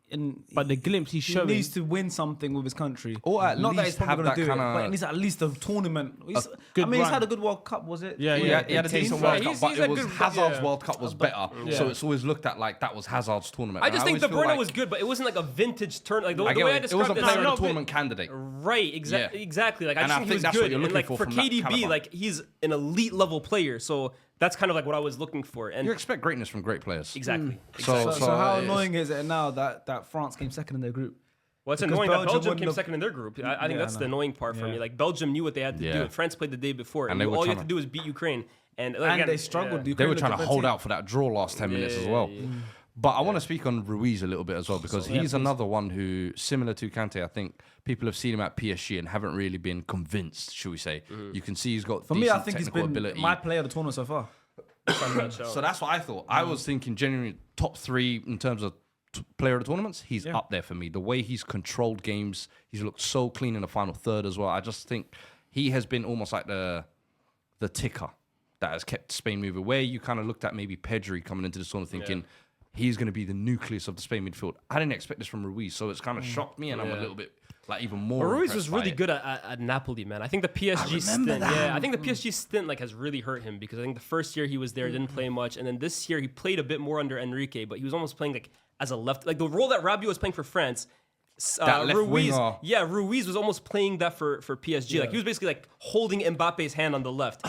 But the glimpse he's he showing. needs to win something with his country. Or at Not that least he's probably have going to that do it, kinda- but it needs at least a tournament. He's good he's run. had a good World Cup, was it? Yeah, He yeah. had a decent Yeah, World Cup, he's but a it was good- Hazard's yeah. World Cup was better. So it's always looked at like that was Hazard's tournament. I And just think always De feel Bruyne like- was good, but it wasn't like a vintage turn. Like the way I it was a described player of it. the tournament candidate. Right, exactly. Like I And just I think he think was that's good. what you're And looking like for for from that KDB, caliber. like he's an elite level player. So that's kind of like what I was looking for. And You expect greatness from great players. exactly. So, So how it's- annoying is it now that France came second in their group? Well, it's Because annoying that Belgium Belgium wouldn't came have- second in their group. I think Yeah, that's I the know. annoying part for me. Yeah. Like Belgium knew what they had to do, Yeah. and France played the day before, and they were all you trying had to to- do was beat Ukraine. And, And again, they struggled. yeah. They were Ukraine trying to looked hold better. out for that draw last 10 minutes as well. Yeah. But I want to speak on Ruiz a little bit as well because he's another one who, similar to Kante, I think people have seen him at PSG and haven't really been convinced, should we say. You can see he's got For me, I decent think he's technical been ability. my player of the tournament so far. So that's what I thought. I was thinking genuinely top three in terms of player of the tournaments. He's up there for me. The way he's controlled games, he's looked so clean in the final third as well. I just think he has been almost like the ticker that has kept Spain moving. Where you kind of looked at maybe Pedri coming into this tournament thinking he's going to be the nucleus of the Spain midfield. I didn't expect this from Ruiz, so it's kind of shocked me, and I'm a little bit like even more. Ruiz impressed was by really it. good at Napoli, man. I think the PSG stint, I think the PSG stint like has really hurt him because I think the first year he was there didn't play much, and then this year he played a bit more under Enrique, but he was almost playing like as a left, like the role that Rabiot was playing for France. That left Ruiz, winger. yeah, Ruiz was almost playing that for PSG. Like he was basically like holding Mbappe's hand on the left.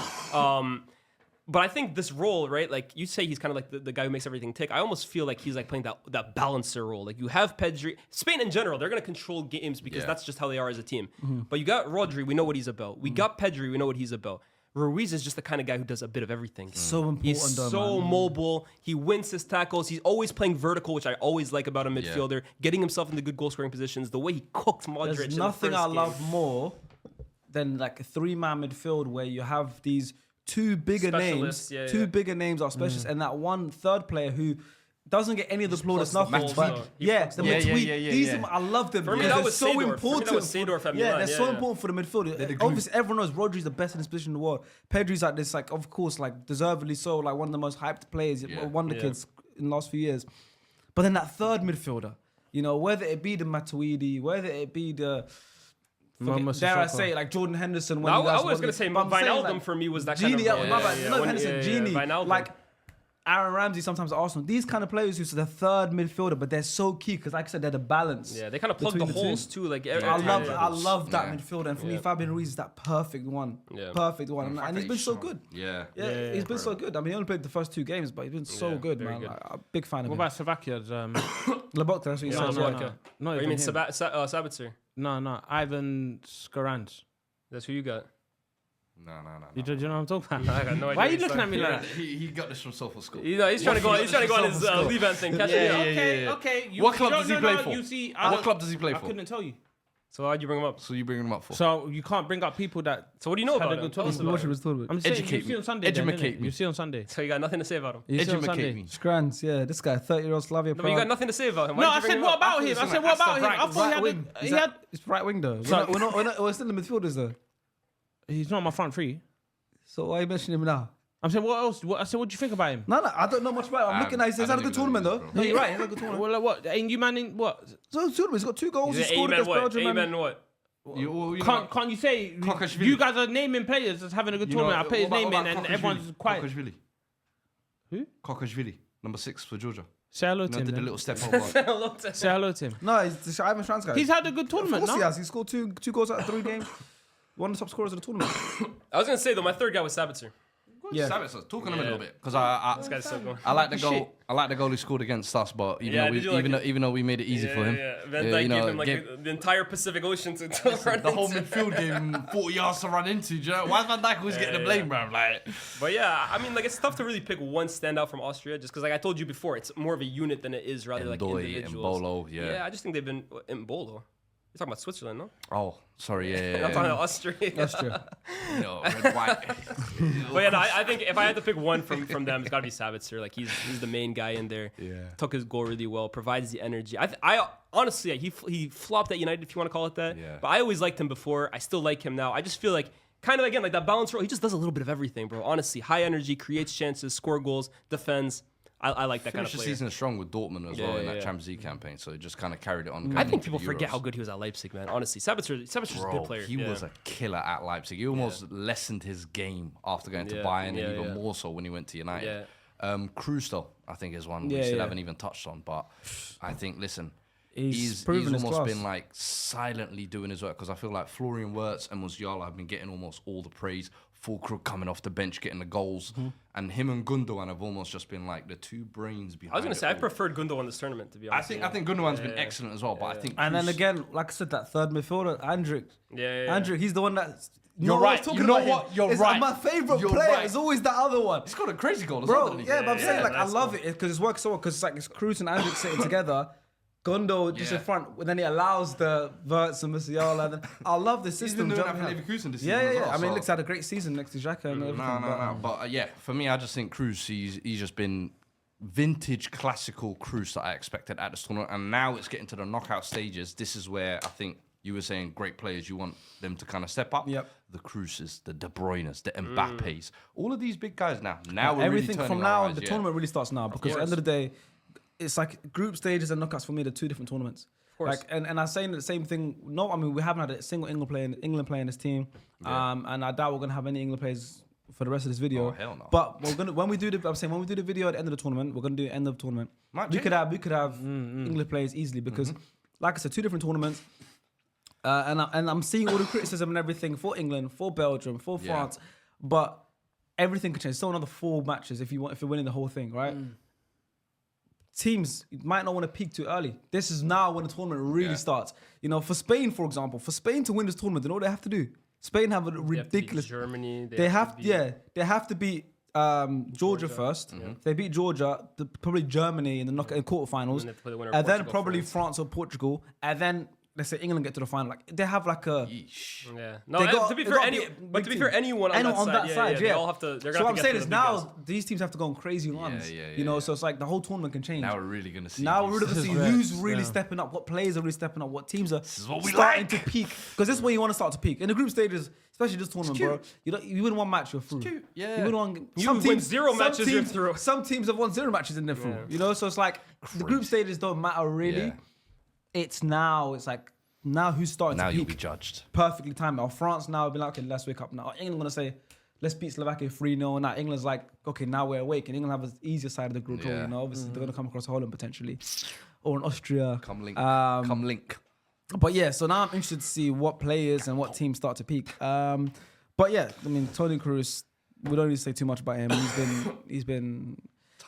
But I think this role, right? Like you say, he's kind of like the guy who makes everything tick. I almost feel like he's like playing that balancer role. Like you have Pedri, Spain in general, they're gonna control games because that's just how they are as a team. But you got Rodri, we know what he's about. We got Pedri, we know what he's about. Ruiz is just the kind of guy who does a bit of everything. So important, He's though, so man. mobile. He wins his tackles. He's always playing vertical, which I always like about a midfielder. Getting himself into good goal scoring positions. The way he cooked Modric. There's in nothing the first I game. love more than like a three-man midfield where you have these two bigger Specialists, names, yeah, two yeah. bigger names are specialists, and that one third player who doesn't get any of the plaudits, plucks the nothing. balls, But though. He yeah, plucks the the balls. Matweed, these I love them. For me, because that they're was so Seedorf. For me, that important. was Seedorf at Yeah, Milan. they're Yeah, so yeah. important for the midfield. Obviously, everyone knows Rodri's the best in his position in the world. Pedri's like this, like of course, like deservedly so, like one of the most hyped players, wonder kids in the last few years. But then that third midfielder, you know, whether it be the Matuidi, whether it be the dare I say it, like Jordan Henderson. When No, you guys I was won gonna the- say but I'm saying, Wijnaldum like, for me was that Genie, kind of my bad. No, Henderson, Genie, Wijnaldum. like Aaron Ramsey sometimes at Arsenal. These kind of players who's the third midfielder, but they're so key because, like I said, they're the balance. Yeah, they kind of plug the between the two. holes too. Like I love that midfielder, and for me, Fabian Ruiz is that perfect one. Yeah. Perfect one, and he's been so good. Yeah. Yeah, he's been so good. I mean, he only played the first two games, but he's been so good, very man. good. Like, I'm a big fan of What him. about Slovakia's? Lobotka, that's what you Yeah, said. no, right? okay. Not Or you even mean him. Sabitzer? No, Ivan Skarans. That's who you got. No. You do you know what I'm talking about? I got no idea. Why are you what looking you're at me like that? He got this from Sofa School. You know, he's trying to go. He's trying to go on his Levan thing. Catch it. Yeah. Okay. What club does he play for? You see, What club does he play I for? couldn't tell you. So why'd you bring him up? So you bringing him up for? So you can't bring up people that. So what do you know had about a him? good Tell us tournament. about him. I'm saying Educate you see me. on Sunday. Educate me. You see on Sunday. So you got nothing to say about him? You see on Educate Sunday. me. Scrans, yeah, this guy, 30-year-old Slavia. No, but you got nothing to say about him. No, I said what about him? I said what about him? I thought he had. It's right wing though. So- We're still in the midfielders though. He's not my front three. So why are you mentioning him now? I'm saying what else? I said, what do you think about him? No, I don't know much about him. I'm looking at he's I had a don't good even know tournament who though. he is, No, you're right. He's had a good tournament. Well, like what? Ain't you man in what? So tournament, he's got 2 goals. He He's scored amen against what? Belgium. Amen what? Can't you say Kokashvili. you guys are naming players as having a good tournament? I put his name in and everyone's quiet. Kokashvili. Who? Kokashvili, number 6 for Georgia. Say hello You to know, him. did a then. little step over. Say hello to him. No, he's the Ivan Schranz guy. He's had a good Of tournament, course he no? has. He scored two goals out of 3 games. One of the top scorers of the tournament. I was gonna say though, my third guy was Sabitzer. Yeah. Sabitzer, talk on him a Yeah. little bit because I This guy's so good. I like the Shit. goal. I like the goal he scored against us, but Yeah, did you like it? even though we made it easy for him, Van yeah, Dijk you know, gave him like gave- the entire Pacific Ocean to run the whole into. midfield gave him 40 yards to run into. Do you know? Why is Van Dijk always getting the blame, bro? Like, But yeah, I mean, like it's tough to really pick one standout from Austria, just because, like I told you before, it's more of a unit than it is rather like Ndoye, individuals. Mbolo, yeah. Yeah, I just think they've been in Bolo. You're talking about Switzerland, no? oh, sorry, yeah. I'm talking about Austria. That's true. No, red, white. But yeah, no, I think if I had to pick one from them, it's got to be Sabitzer. Like he's the main guy in there. Yeah. Took his goal really well, provides the energy. I honestly, he flopped at United, if you want to call it that. Yeah. But I always liked him before. I still like him now. I just feel like kind of again like that balance role. He just does a little bit of everything, bro. Honestly, high energy, creates chances, score goals, defends. I like that kind of Finished the player. season strong with Dortmund as Yeah, well in yeah, that yeah. Champions League campaign, so it just kind of carried it on. I think people forget how good he was at Leipzig, man. Honestly, Sabitzer's a Bro, good player. he was a killer at Leipzig. He almost lessened his game after going to Yeah, Bayern, yeah, and even yeah. more so when he went to United. Yeah. Cruz, though, I think is one we Yeah, still yeah. haven't even touched on. But I think, listen, He's proven his almost class. been like silently doing his work because I feel like Florian Wirtz and Musiala have been getting almost all the praise. Fulkrug coming off the bench, getting the goals, and him and Gundogan have almost just been like the 2 brains behind. I was gonna it say I all. preferred Gundogan this tournament, to be honest. I think Gundogan's been excellent as well, but I think And then Cruz- again, like I said, that third midfielder, Andrić. Yeah. Andrić, he's the one that. You're no right. one's talking You know about him. what? You're It's right. My favorite You're player right. is always that other one. he's got a crazy goal as well. Bro, doesn't he? yeah, but I'm saying, like, I that's love it because it's worked so well because it's like it's Cruz and Andrić sitting together. Gondo just Yeah. in front, and then he allows the Wirtz and Musiala. And then I love the He's system. been doing John that for had. Leverkusen this Yeah, season. yeah, as yeah. well, I mean, so- Lick's had a great season next to Xhaka and everything. No. But yeah, for me, I just think Cruz, he's just been vintage classical Cruz that I expected at this tournament. And now it's getting to the knockout stages. This is where I think you were saying great players, you want them to kind of step up. Yep. The Cruzes, the De Bruynes, the Mbappes, all of these big guys now. Now we're Everything really from turning our now, eyes, the yeah. tournament really starts now because at the end of the day, it's like group stages and knockouts for me. They're 2 different tournaments. course. Like, and I'm saying the same thing. No, I mean we haven't had a single England player in this team, and I doubt we're gonna have any England players for the rest of this video. Oh, hell no. But we're gonna when we do the video at the end of the tournament, we're gonna do end of tournament. Might We change. could have England players easily because, like I said, 2 different tournaments. And I'm seeing all the criticism and everything for England, for Belgium, for Yeah. France, but everything can change. Still another 4 matches if you're winning the whole thing, right? Teams might not want to peak too early. This is now when the tournament really starts. You know, for Spain, for example, for Spain to win this tournament, you know what they have to do? Spain have a They have to beat ridiculous. Germany. They have to beat Georgia first. If they beat Georgia, probably Germany in the quarterfinals, And then they play the winner and of then Portugal, probably France. France or Portugal, and then let's say England get to the final. Like they have like a. Yeah. No, They got- to be they fair, got to but to be fair, anyone on that side, they all have to. They're So gonna what I'm have to saying get is to the big guys. now these teams have to go on crazy runs. yeah, you know, yeah. so it's like the whole tournament can change. Now we're really going to see. Now we're really these- going to see who's really stepping up, what players are really stepping up, what teams are is what we starting like. to peak. Because this is where you want to start to peak. In the group stages, especially this tournament, bro, you win 1 match, you're through. cute, yeah. You win one. You win 0 matches, you're through. Some teams have won 0 matches and they're through. You know, so it's like the group stages don't matter really. Yeah. It's like now who's starting Now to you'll peak. be judged. Perfectly timed. Or France now will be like, okay, let's wake up now. England gonna say, let's beat Slovakia 3-0. Now England's like, okay, now we're awake. And England have the easier side of the group. Yeah. You know, obviously they're gonna come across Holland potentially, or in Austria. Come link. Um, link. But yeah, so now I'm interested to see what players and what teams start to peak. But yeah, I mean, Toni Kroos, we don't need to say too much about him.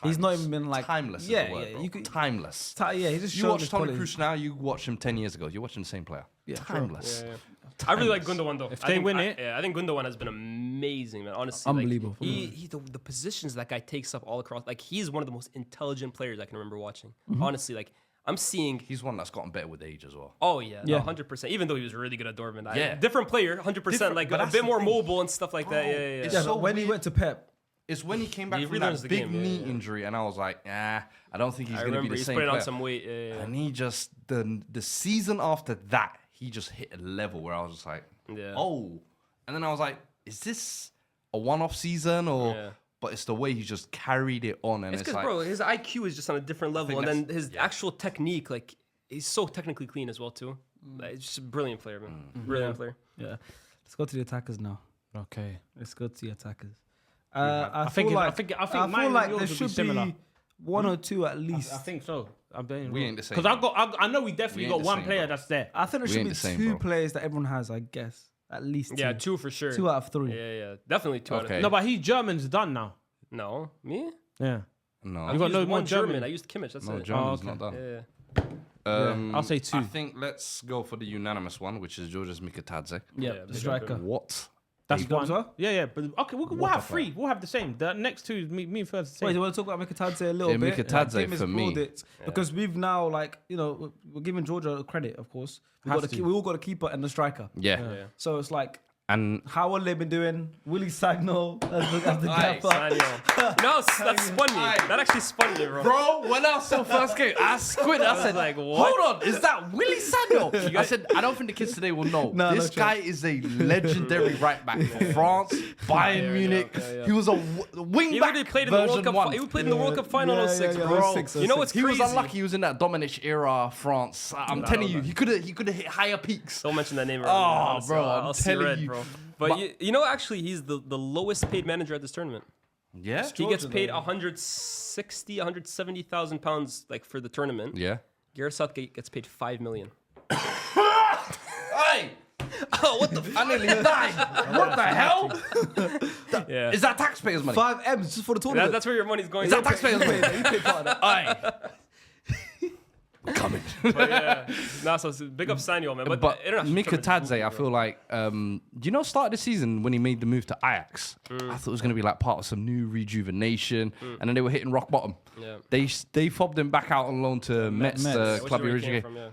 He's not even been like Timeless. Yeah, is the word, yeah. bro. You could, Timeless. yeah, he's just You showing watch his Toni quality. Kroos now, you watch him 10 years ago. You're watching the same player. Yeah, sure. Timeless. I really like Gundogan though. If they win it- I think Gundogan has been amazing, man. Honestly, Unbelievable. Like, he the positions that guy takes up all across. Like he's one of the most intelligent players I can remember watching. Mm-hmm. Honestly, like I'm seeing. He's one that's gotten better with age as well. Oh yeah, 100%. Even though he was really good at Dortmund, different player, 100%. Different, like but a that's bit the more thing. mobile and stuff like that. Yeah. Yeah, so but when he weird. went to Pep, It's when he came back He from relearns that the big game, knee injury, and I was like, I don't think he's I going to be remember the he's same putting player. on some weight. Yeah. And he just the season after that, he just hit a level where I was just like, oh. And then I was like, is this a one-off season or? Yeah. But it's the way he just carried it on, and It's it's because, like, bro, his IQ is just on a different level, and then that's- his actual technique, like, he's so technically clean as well too. Like, it's just a brilliant player, man. Brilliant player. yeah. Let's go to the attackers now. Okay. Let's go to the attackers. I think feel mine feel and like yours there will be should similar. be one or two at least. I think so. We ain't the same, Because bro. I know we definitely We ain't got the one same, player bro. that's there. I think there We should ain't be the same, two bro. players that everyone has, I guess. At least Yeah, two. 2 for sure. 2 out of 3. Yeah. Definitely 2 out of Okay. 3. No, but he's German's done now. No, me? Yeah. no, You got used no more one German. German. I used Kimmich. That's no, it. German's okay. not done. Yeah. I'll say 2. I think let's go for the unanimous one, which is Georges Mikatadze. Yeah, Yeah, the big striker. What? That's got one. as well? Yeah. But okay, we'll have 3. We'll have the same. The next 2 is me first. Wait, you want to talk about Mikatadze a little Yeah, bit? Mikatadze Tim has for me. pulled it because we've now, like, you know, we're giving Georgia credit, of course. We all got a keeper and the striker. Yeah. So it's like, And how well they've been doing. Willie Sagno as the Aye, gaffer. Daniel. No, that spun me. That actually spun me, bro. bro, when I saw first game, I squinted. I said, like, what? hold on, is that Willie Sagnol? I said, I don't think the kids today will know. No, This no guy is a legendary right back for France, Bayern Munich. yeah. He was a wing He back already played in the World version Cup. 1. He played in the World Cup final in 06, yeah, bro. 06, You know what's He crazy? was unlucky. He was in that Domenech era France. I'm telling you, he could have hit higher peaks. Don't mention that name. Oh, around, bro, I'll I'm see telling red, you. bro. But you know, actually, he's the lowest paid manager at this tournament. Yeah, He gets Georgia, paid though. 170,000 pounds like for the tournament. yeah. Gareth Southgate gets paid 5 million. Hey, Oh, what the? I nearly died. What the hell? Yeah. Is that taxpayers' money? 5 M's just for the tournament. That's where your money's going. Is that taxpayers' money? You paid part of that. Aye. Coming. But yeah. Nah, so big up Samuel, man. But international Mika tournament's Tadze, I moving, feel like, do you know, start of the season when he made the move to Ajax, I thought it was going to be like part of some new rejuvenation, and then they were hitting rock bottom. Yeah. They fobbed him back out on loan to Metz, Metz. the Which is club he where he came originated. from, yeah.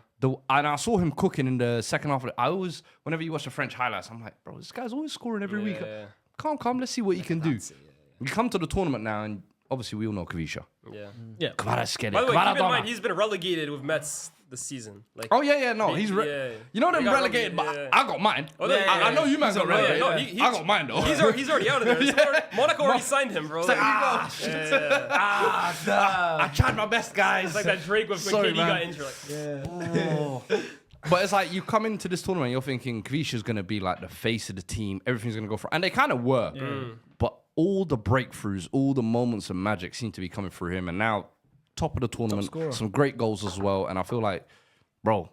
And I saw him cooking in the second half of it. I always, whenever you watch the French highlights, I'm like, bro, this guy's always scoring every week. Yeah. Calm, let's see what he can do. You come to the tournament now, and obviously we all know Kavisha. Yeah. Yeah. Kvaratskhelia, By the way, keep in Kvaradona. mind he's been relegated with Mets this season. Like, Oh yeah, no, he's yeah. you know them He got relegated, but yeah. I got mine. Oh, yeah, I know you man got relegated. no, I got mine though. he's already out of there. Monaco already signed him, bro. Like, I tried my best, guys. it's like that Drake when Sorry, KD man. got injured. Like, But it's like you come into this tournament, you're thinking Kavisha's gonna be like the face of the team. Everything's gonna go for, and they kind of were. But all the breakthroughs, all the moments of magic seem to be coming through him. And now, top of the tournament, some great goals as well. And I feel like, bro,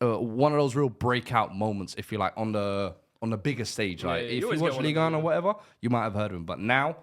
one of those real breakout moments, if you like, on the bigger stage. Like you if you always watch get one of Ligue 1 them, or whatever, you might have heard of him. But now,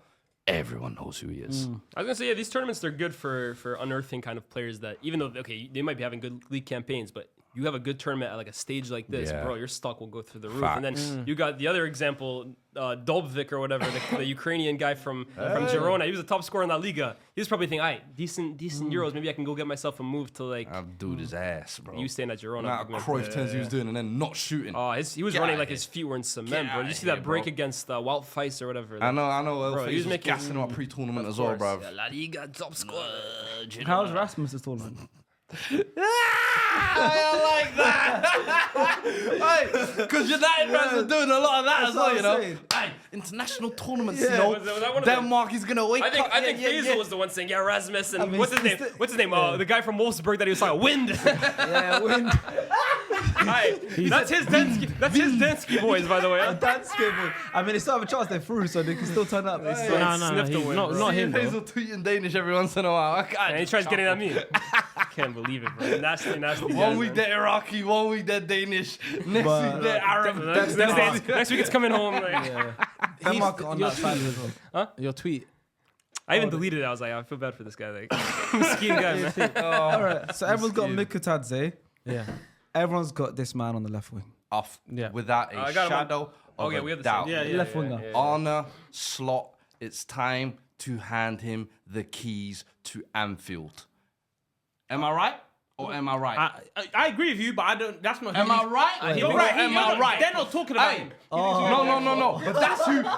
everyone knows who he is. I was gonna say, yeah, these tournaments they're good for unearthing kind of players that even though they might be having good league campaigns, but you have a good tournament at like a stage like this, Yeah. bro, your stock will go through the roof. Facts. And then you got the other example, Dobvik or whatever, the Ukrainian guy from Girona. He was a top scorer in La Liga. He was probably thinking, all right, decent Euros. Maybe I can go get myself a move to like I'll do his ass, bro. you staying at Girona. Now big man. Cruyff turns he was doing and then not shooting. Oh, he was Get running outta like here. his feet were in cement, Get bro. Did you outta see that here, break bro. against Wout Weiss or whatever? I know. Bro, He he was was making- gassing him up pre-tournament as well, bro. La Liga top scorer. How's Rasmus's tournament? I like that. Because United fans are doing a lot of that That's as well, what you I'm know. saying. Hey, international tournaments, Yeah. you know. Was that one of them? Denmark is gonna wake I think up. Faisal was the one saying, yeah, Rasmus and mean, what's his name? What's his name? The guy from Wolfsburg that he was talking Wind. Yeah, wind. Aye. That's his Densky boys, by the way. That's good. I mean, they still have a chance they're through, so they can still turn up. It's like- No, sniff the he's win, not bro. not him. Though. Faisal tweeting Danish every once in a while. And he tries getting at me. Can't believe it, bro. Nasty One guys, week man. they're Iraqi, 1 week they're Danish, next But- week they're Arab. Next week it's coming home. Like, Denmark on that side as well. Your tweet. I even deleted it. I was like, I feel bad for this guy. Like, skiing guy, man. All right, so everyone's got Mikatadze. Yeah. Everyone's got this man on the left wing. Off Yeah. without a I got him on- shadow of yeah, a we have the doubt. same. Left winger. Honor, Slot, it's time to hand him the keys to Anfield. Am I right? Or am I right? I agree with you, but I don't. That's not. Am I right? You're right. Am I right? They're not talking about him. No. But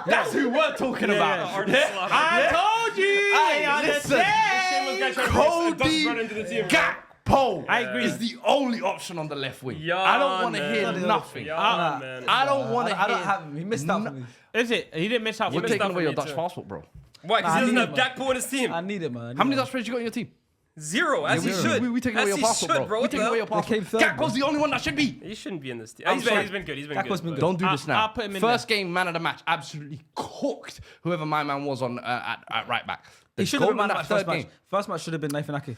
that's who we're talking about. I told you. I Listen, Cody Gakpo I agree. is the only option on the left wing. I don't want to hear nothing. I don't want to hear. I don't have him. He missed out for me. Is it? He didn't miss out. You're for taking out away for your me Dutch too. passport, bro. Why? Because he doesn't have need him. Gakpo in his team. I need it, man. How many Dutch players you got in your team? 0, as he should. We taking As away your he passport, should, bro. We What taking the away your hell? passport. They came third, Gakpo's the only one that should be. He shouldn't be in this team. I'm He's sorry. been good. He's been Gakpo's good. been but- good. Don't do this now. I'll put him in First game, man of the match, absolutely cooked whoever my man was on at right back. The He should have goal been man in of that that third first game. match. First match should have been Nathan Ake.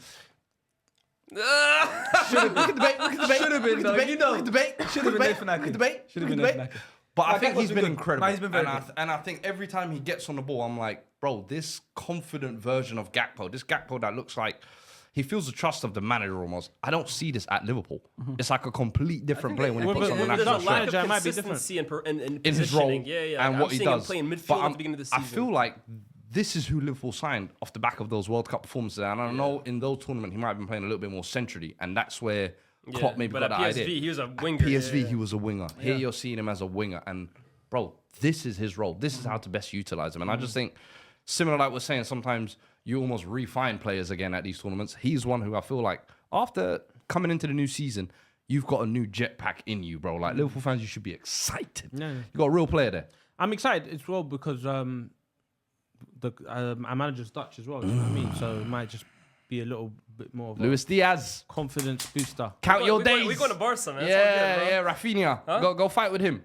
We can debate. Should have been, though. You know. We can debate. Should have been Nathan Ake. We can debate. Should have We been can Nathan debate. Ake. But I Like, think Gakpo's he's been been good. incredible. No, he's been very and I think every time he gets on the ball, I'm like, bro, this confident version of Gakpo, this Gakpo that looks like he feels the trust of the manager almost. I don't see this at Liverpool. It's like a complete different player when he puts on the There's national a shirt. lack Manager of might be different. consistency in In his role positioning. Yeah. and I'm what he seeing him does. playing midfield But at the beginning of the I season. feel like this is who Liverpool signed off the back of those World Cup performances. And I know in those tournaments he might have been playing a little bit more centrally, and that's where Klopp maybe but got at that PSV, idea. he was a winger. PSV, he was a winger. Here you're seeing him as a winger, and bro, this is his role. This is how to best utilize him. And I just think, similar like we're saying, sometimes you almost refine players again at these tournaments. He's one who I feel like after coming into the new season, you've got a new jetpack in you, bro. Like Liverpool fans, you should be excited. Yeah. You got a real player there. I'm excited as well because our manager's Dutch as well. You know what I mean? So it might just be a little bit more of a Luis Diaz, confidence booster. count your days. We're going to Barca, man. That's all good, bro. Rafinha, go fight with him.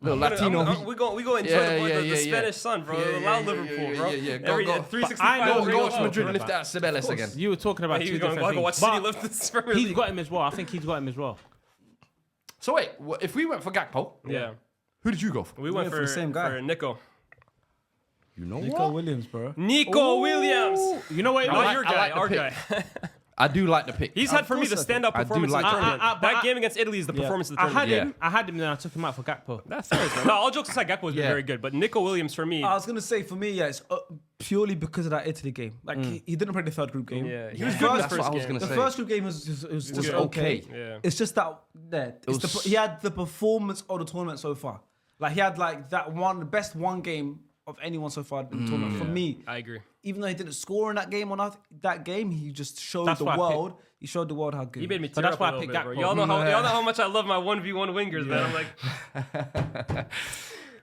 Little Latino. We go enjoy the Spanish sun, bro. Allow Liverpool, bro. Go. Every Go 365 go watch days. Madrid lift that Ceballos again. You were talking about He's two going different to watch things. City But lift this Premier he's League. got him as well. I think he's got him as well. So wait, if we went for Gakpo, Yeah. who did you go for? We went for for the same guy. for Nico. You know Nico what? Williams, bro. Nico Williams. You know what? It Not was? your I guy, like the our pick. guy. I do like the pick. He's had for me the course standout I do performance like of the that. tournament. but That game against Italy is the performance of the I tournament. had him, then I took him out for Gakpo. That's fair, man. No, all jokes aside, Gakpo has been Yeah. very good, but Nico Williams for me. I was gonna say for me, yeah, it's purely because of that Italy game. Like he didn't play the third group game. Yeah, he The was first- good in the That's what first I was game. gonna The say. first group game was just good. okay. Yeah. It's just that he had the performance of the tournament so far. Like he had like the best one game of anyone so far in the tournament. For me, I agree. even though he didn't score in that game or not, that game he just showed That's the why I world. He showed the world how good. He made me But tear that's up why a I little picked bit, bro. Gakpo. Y'all know how much I love my 1v1 wingers, man. I'm like,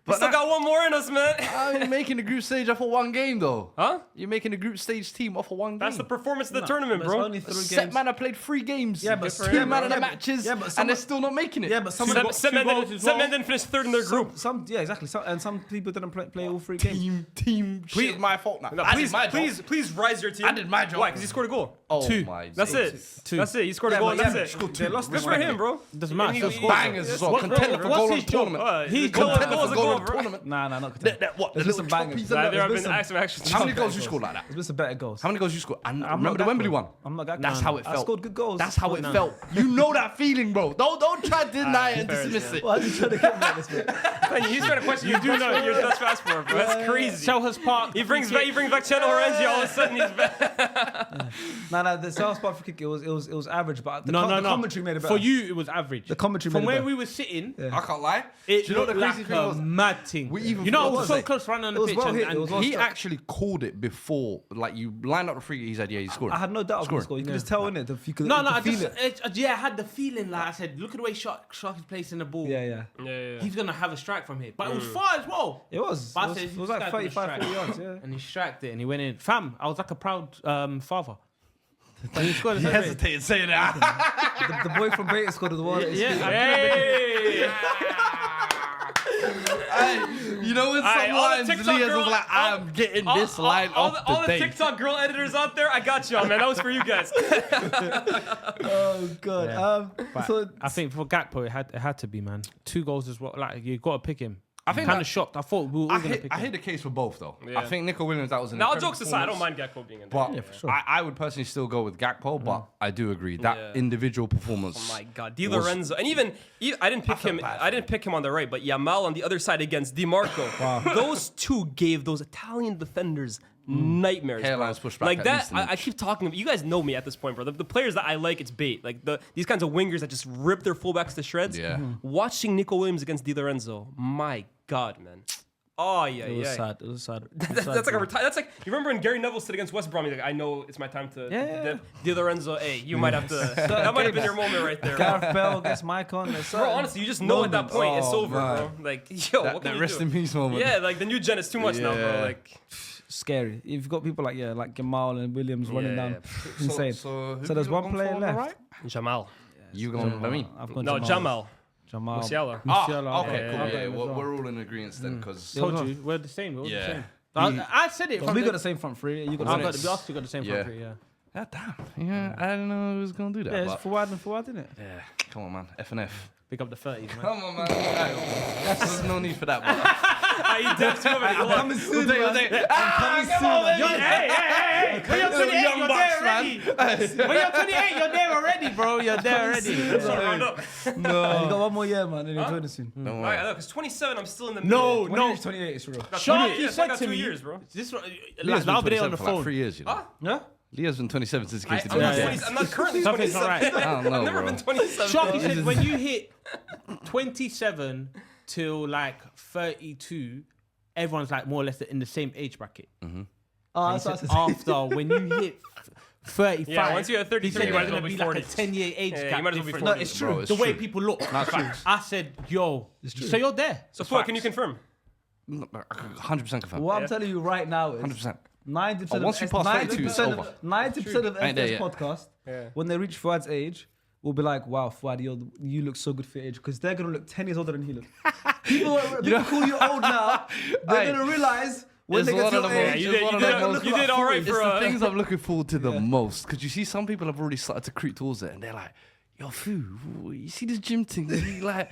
we still got one more in us, man. You're making the group stage off of one game, though. Huh? You're making the group stage team off of one game. That's the performance of the tournament, There's bro. only 3 Set games. man, I played 3 games. Yeah, but two man of the yeah, but- matches, yeah, but and some- they're still not making it. Yeah, but some Some men didn't finish third in their group. Some yeah, exactly. Some people didn't play all 3 games. Team. Please- It's my fault now. No, I please, did my job. please rise your team. I did my job. Why? Because he scored a goal. Oh 2. my. That's days. it. That's it. He scored a Yeah, goal but and yeah, that's but it. they lost Good for him, bro. Doesn't matter. He- So he- score. Bangers as well. What- Contender for what's goal his of the job? tournament. He's Contender goal for goal of the bro. tournament. Nah, not What? The There's little been some bangers. choppies Nah, and there have There's been been some actual. How many goals you scored like that? There's been some better goals. How many goals you scored? And I'm remember not the Wembley Gakpo. one? I'm not Gakpo. That's how it I felt. scored good goals. That's how it felt. You know that feeling, bro. Don't try to deny it and fair, dismiss it. Why are you trying to get me at this bit? He's trying to question you. Do know your Dutch passport, bro. That's crazy. Selhurst Park. He brings back Channel Orange. All of a sudden he's back. No, the South Park free kick it was average, but the No. commentary made it better. For you, it was average. The commentary From made it where better. we were sitting, I can't lie. it Do you know what the looked crazy like thing was? a mad thing. We even you know, I forgot was to so say. close running on It the was pitch. well and- hit, it and was well He struck. actually called it before, like you lined up the free kick. He said, "Yeah, he's scored." I had no doubt I was going to score. You could just tell in it. You could, No, you no, could I feel just, it. I had the feeling, like I said, look at the way Shark is placing the ball. Yeah. He's going to have a strike from here. But it was far as well. It was. But I It said, was this like guy's 35, gonna 40 strike. yards. Yeah. And he struck it and he went in. Fam, I was like a proud father. And he scored a He celebrate. hesitated saying that. The boy from Beta scored as well. Hey. You know when Alright, some all the lines TikTok Leah's girl- was like, "I'm getting this line all off the today." TikTok girl editors out there, I got y'all, man. That was for you guys. Oh god. But So I think for Gakpo, it had to be, man. 2 goals as well. Like, you got to pick him. I think kind that- of shocked. I thought we were all I going to pick hate him. the case for both though. Yeah. I think Nico Williams that was an Now, all incredible jokes aside, I don't performance. mind Gakpo being in there. But for sure. I would personally still go with Gakpo, but I do agree that Yeah. individual performance. Oh my God, Di Lorenzo, and even I didn't pick him. I didn't pick him on the right, but Yamal on the other side against Di Marco. Those two gave those Italian defenders nightmares. Hairlines bro. pushed back like at that. least an I inch. keep talking. You guys know me at this point, bro. The players that I like, it's bait. Like these kinds of wingers that just rip their fullbacks to shreds. Yeah. Watching Nico Williams against Di Lorenzo, my God, man. Oh yeah, It was yeah. sad. It was sad. That's like a retire. That's like you remember when Gary Neville stood against West Brom. He's like, I know it's my time to. Yeah. Di Lorenzo, hey, you might have to. That might have been your moment right there. Gareth Bell against Maicon. Bro, honestly, you just know at that point it's Oh, over, man. bro. Like, yo, what can That you rest do? in peace moment. Yeah, like the new gen is too much now, bro. Yeah. Like, Scary. You've got people like Jamal and Williams running Yeah, down. Insane. So there's one player left. Jamal. You going by me? I've gone No, Jamal. Jamal. Musiala. Ah, okay, Yeah, cool. yeah, Yeah, we're all in agreement then, because Told you, we're the same. We're all the Yeah. same. I said it. We From got the same front three. You got I the got same. we also got the same Yeah. front three. Yeah. God damn. Yeah, I didn't know who was gonna do that. Yeah, it's but forward and forward, isn't it? yeah, come on, man. F and F. Pick up the 30s, man. Come on, man. There's no need for that. He dips too many gloves. Coming soon, man. Hey! When you're 28, young you're bucks, there already. When you're 28, you're there already, bro. You're there already. Round up. No. You got one more year, man. And you're joining soon. Don't All worry. right, look, it's 27. I'm still in the No, middle. When you reach 28, it's real. Sharky Yeah, said got to 2 me, years, bro. this Leah's like the been other day 27 on the for like phone. 3 years, you know. Yeah? Leah's been 27 since he came to I'm the not UK. 20, I'm not currently Something's 27. not right. I don't know, I've never bro. been 27. Sharky bro. said when you hit 27 till like 32, everyone's like more or less in the same age bracket. Oh, He that's what said I said. after when you hit 35, Yeah, once you hit 33, he said you might as there's well gonna be be like 40. a 10-year age Yeah, gap. you might as well be difference. 40. No, it's Bro, true. it's The way true. people look. I said, yo, so you're there. So, Ford, can you confirm? 100% confirmed. What I'm telling you right now is 100%. 90% Oh, once you pass 32, it's over. 90% of Ain't there FS yet. podcast, Yeah. when they reach Fuad's age, will be like, wow, Fuad, you look so good for your age. Because they're going to look 10 years older than he looks. People call you old now. They're Hey, going to realize when it's they get one to of your the most- age. you it's did- one you of the did- most- you did all right It's for the a- things I'm looking forward to the most. Because you see, some people have already started to creep towards it, and they're like, "Yo, Fu, you see this gym thing? Like,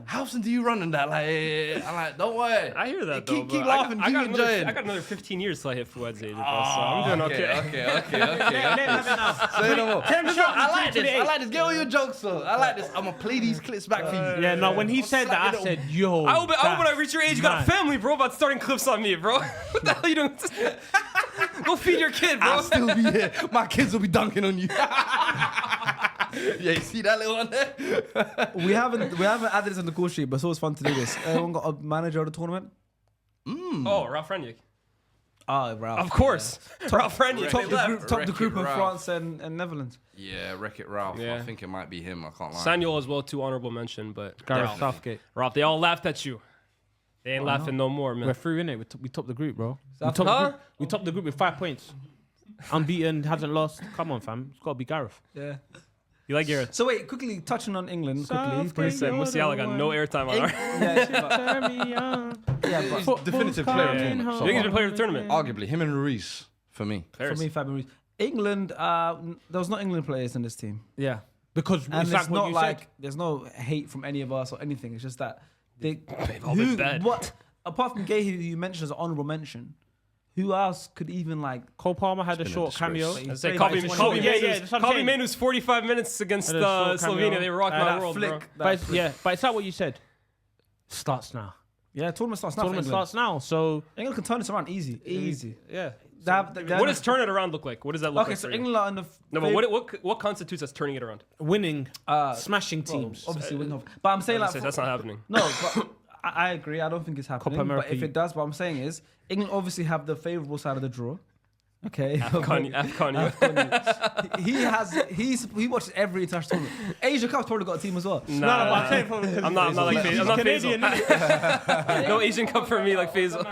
how often do you run in that?" Like, I'm like, "Don't worry." I hear that, Keep though. but laughing, I keep got enjoying. I got another 15 years till I hit Fuad's age, bro, so I'm doing okay. Say no more. Tim Sharp, I like this. 28. I like this. Get all your jokes, though. I like this. I'm gonna play these clips back for you. Yeah, no, when he said that, I said, yo. I hope when I that's reach your age, you got a mad. family, bro, about starting clips on me, bro. What the hell are you doing? Go feed your kid, bro. I'll still be here. My kids will be dunking on you. Yeah, you see that little one there? We haven't added this on the call sheet, but it's always fun to do this. Everyone got a manager of the tournament? Oh, Ralph Rangnick. Oh, Ralph. Of course. Ralph Rangnick. Top they the left. group, top the Wreck-It group of Ralph. France and Netherlands. Yeah, Wreck-It Ralph. Yeah. I think it might be him. I can't lie. Samuel as well, too honorable mention, but Gareth Ralph. Southgate. Ralph, they all laughed at you. They ain't laughing no more, man. We're through, innit? We topped the group, bro. We South- topped, Huh? we topped the group with 5 points. Unbeaten, hasn't lost. Come on, fam. It's got to be Gareth. Yeah. You like Gareth? So wait, quickly touching on England, Southgate. quickly. Said Musiala got no airtime on our. Yeah, but Definitive player of the tournament. I think he's been player of the tournament. Arguably, him and Ruiz for me. for me, Fabian Ruiz. England, there was no England players in this team. Yeah. Because And it's it's like what not you like, said. there's no hate from any of us or anything. It's just that they've all been bad. What, apart from Gay, who you mentioned as an honourable mention, who else could even like, Cole Palmer had a been a short disgrace. cameo. I say Played Kobe, like Kobe, 20 Yeah, Mainoo's, that's what I'm Kobe saying. Mainoo's 45 minutes against Had a short Slovenia. cameo. They rocked my that world, flick, bro. that But it's, flick. yeah, but it's like what you said. Starts now. Yeah, tournament starts now. Tournament for England. starts now. So, England can turn this around easy. yeah. What does turn it around look like? What does that look Okay, like? so for you? England are in the No, but what constitutes as turning it around? Winning, smashing teams. obviously winning off. But I'm saying like That's not happening. no, but I agree. I don't think it's happening. America, But if it does, what I'm saying is England obviously have the favourable side of the draw. Okay. Afcon. He watches every international tournament. Asia Cup's probably got a team as well. Nah, No, but I'm saying from I'm not like Faisal. I'm not Canadian. Faisal. No Asian Cup for me like Faisal.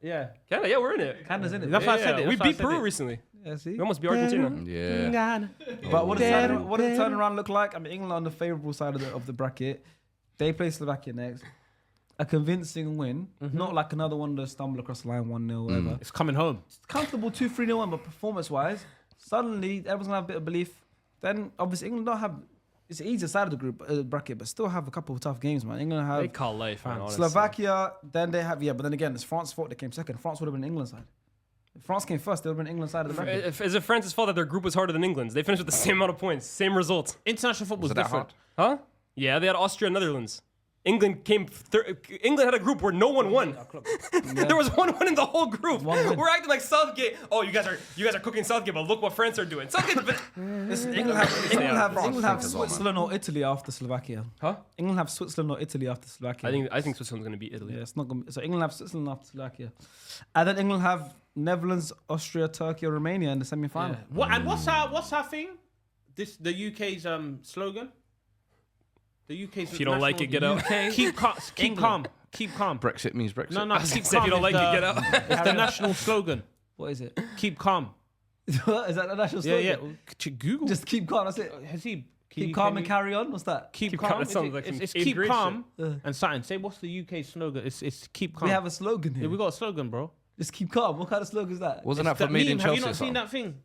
Yeah. Canada, yeah, we're in it. Canada's in it. That's why I said it. We That's why I beat said Peru it. recently. Yeah, see. We almost beat Argentina. Yeah. But what does the turnaround look like? I mean, England on the favourable side of the bracket. They play Slovakia next. A convincing win, not like another one to stumble across the line 1-0, whatever. It's coming home. Comfortable 2-3-0 win, but performance-wise, suddenly everyone's gonna have a bit of belief. Then obviously England don't have. It's the easier side of the group bracket, but still have a couple of tough games, man. England They have call life, man. honestly. Slovakia. Then they have but then again, it's France's fault they came second. France would have been England's side. If France came first, they would have been England's side of the bracket. Is it France's fault that their group was harder than England's? They finished with the same amount of points, same results. International football's Was it that different. hard? Huh? Yeah, they had Austria and Netherlands. England came. England had a group where no one won. There was 1-1 in the whole group. We're acting like Southgate. Oh, you guys are cooking Southgate, but look what France are doing. Southgate. England have Switzerland or Italy after Slovakia. Huh? England have Switzerland or Italy after Slovakia. I think Switzerland's gonna beat Italy. Yeah, it's not gonna be, so England have Switzerland after Slovakia, and then England have Netherlands, Austria, Turkey, or Romania in the semi-final. What's our thing? The UK's slogan. The UK's. If you don't like it, get out. Keep calm. Keep calm. Brexit means Brexit. No. Keep calm. If you don't like it, get out. It's the national slogan. What is it? Keep calm. Is that the national slogan? Yeah. Google. Just keep calm. That's it. Has he? Keep calm and carry on. What's that? Keep calm. calm. That sounds like some It's eighth keep grade calm and something. Say what's the UK slogan? It's keep calm. We have a slogan here. Yeah, we got a slogan, bro. Just keep calm. What kind of slogan is that? Wasn't It's that for that Made in meme. Have Chelsea? you or not seen something? that thing?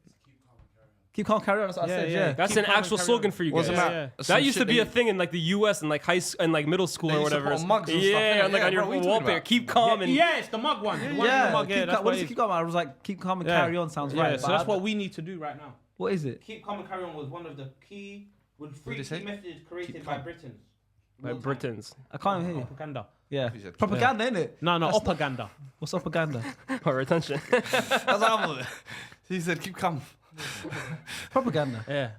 Keep calm, carry on. That's what I said. Yeah. That's Keep an calm and actual carry slogan on. for you guys. Wasn't That some used to shit be a they- thing in like the US and like middle school or used to whatever. put on mugs and stuff, Yeah, innit? like on Yeah, your bro, what are you wall talking there. about? Keep calm and Yeah, it's the mug one. The one in the mug, Keep that's calm. What what is it it? is. Keep calm. I was like, keep calm and Yeah. carry on. Sounds Yeah, right. so but that's what we need to do right now. What is it? Keep calm and carry on was one of the key, three did key he say? methods created by Britons. by Britons. I can't even hear you. Propaganda. Yeah. He said- Propaganda, innit? No, That's not- propaganda. What's propaganda? Our attention. He said, keep calm. Propaganda. Yeah.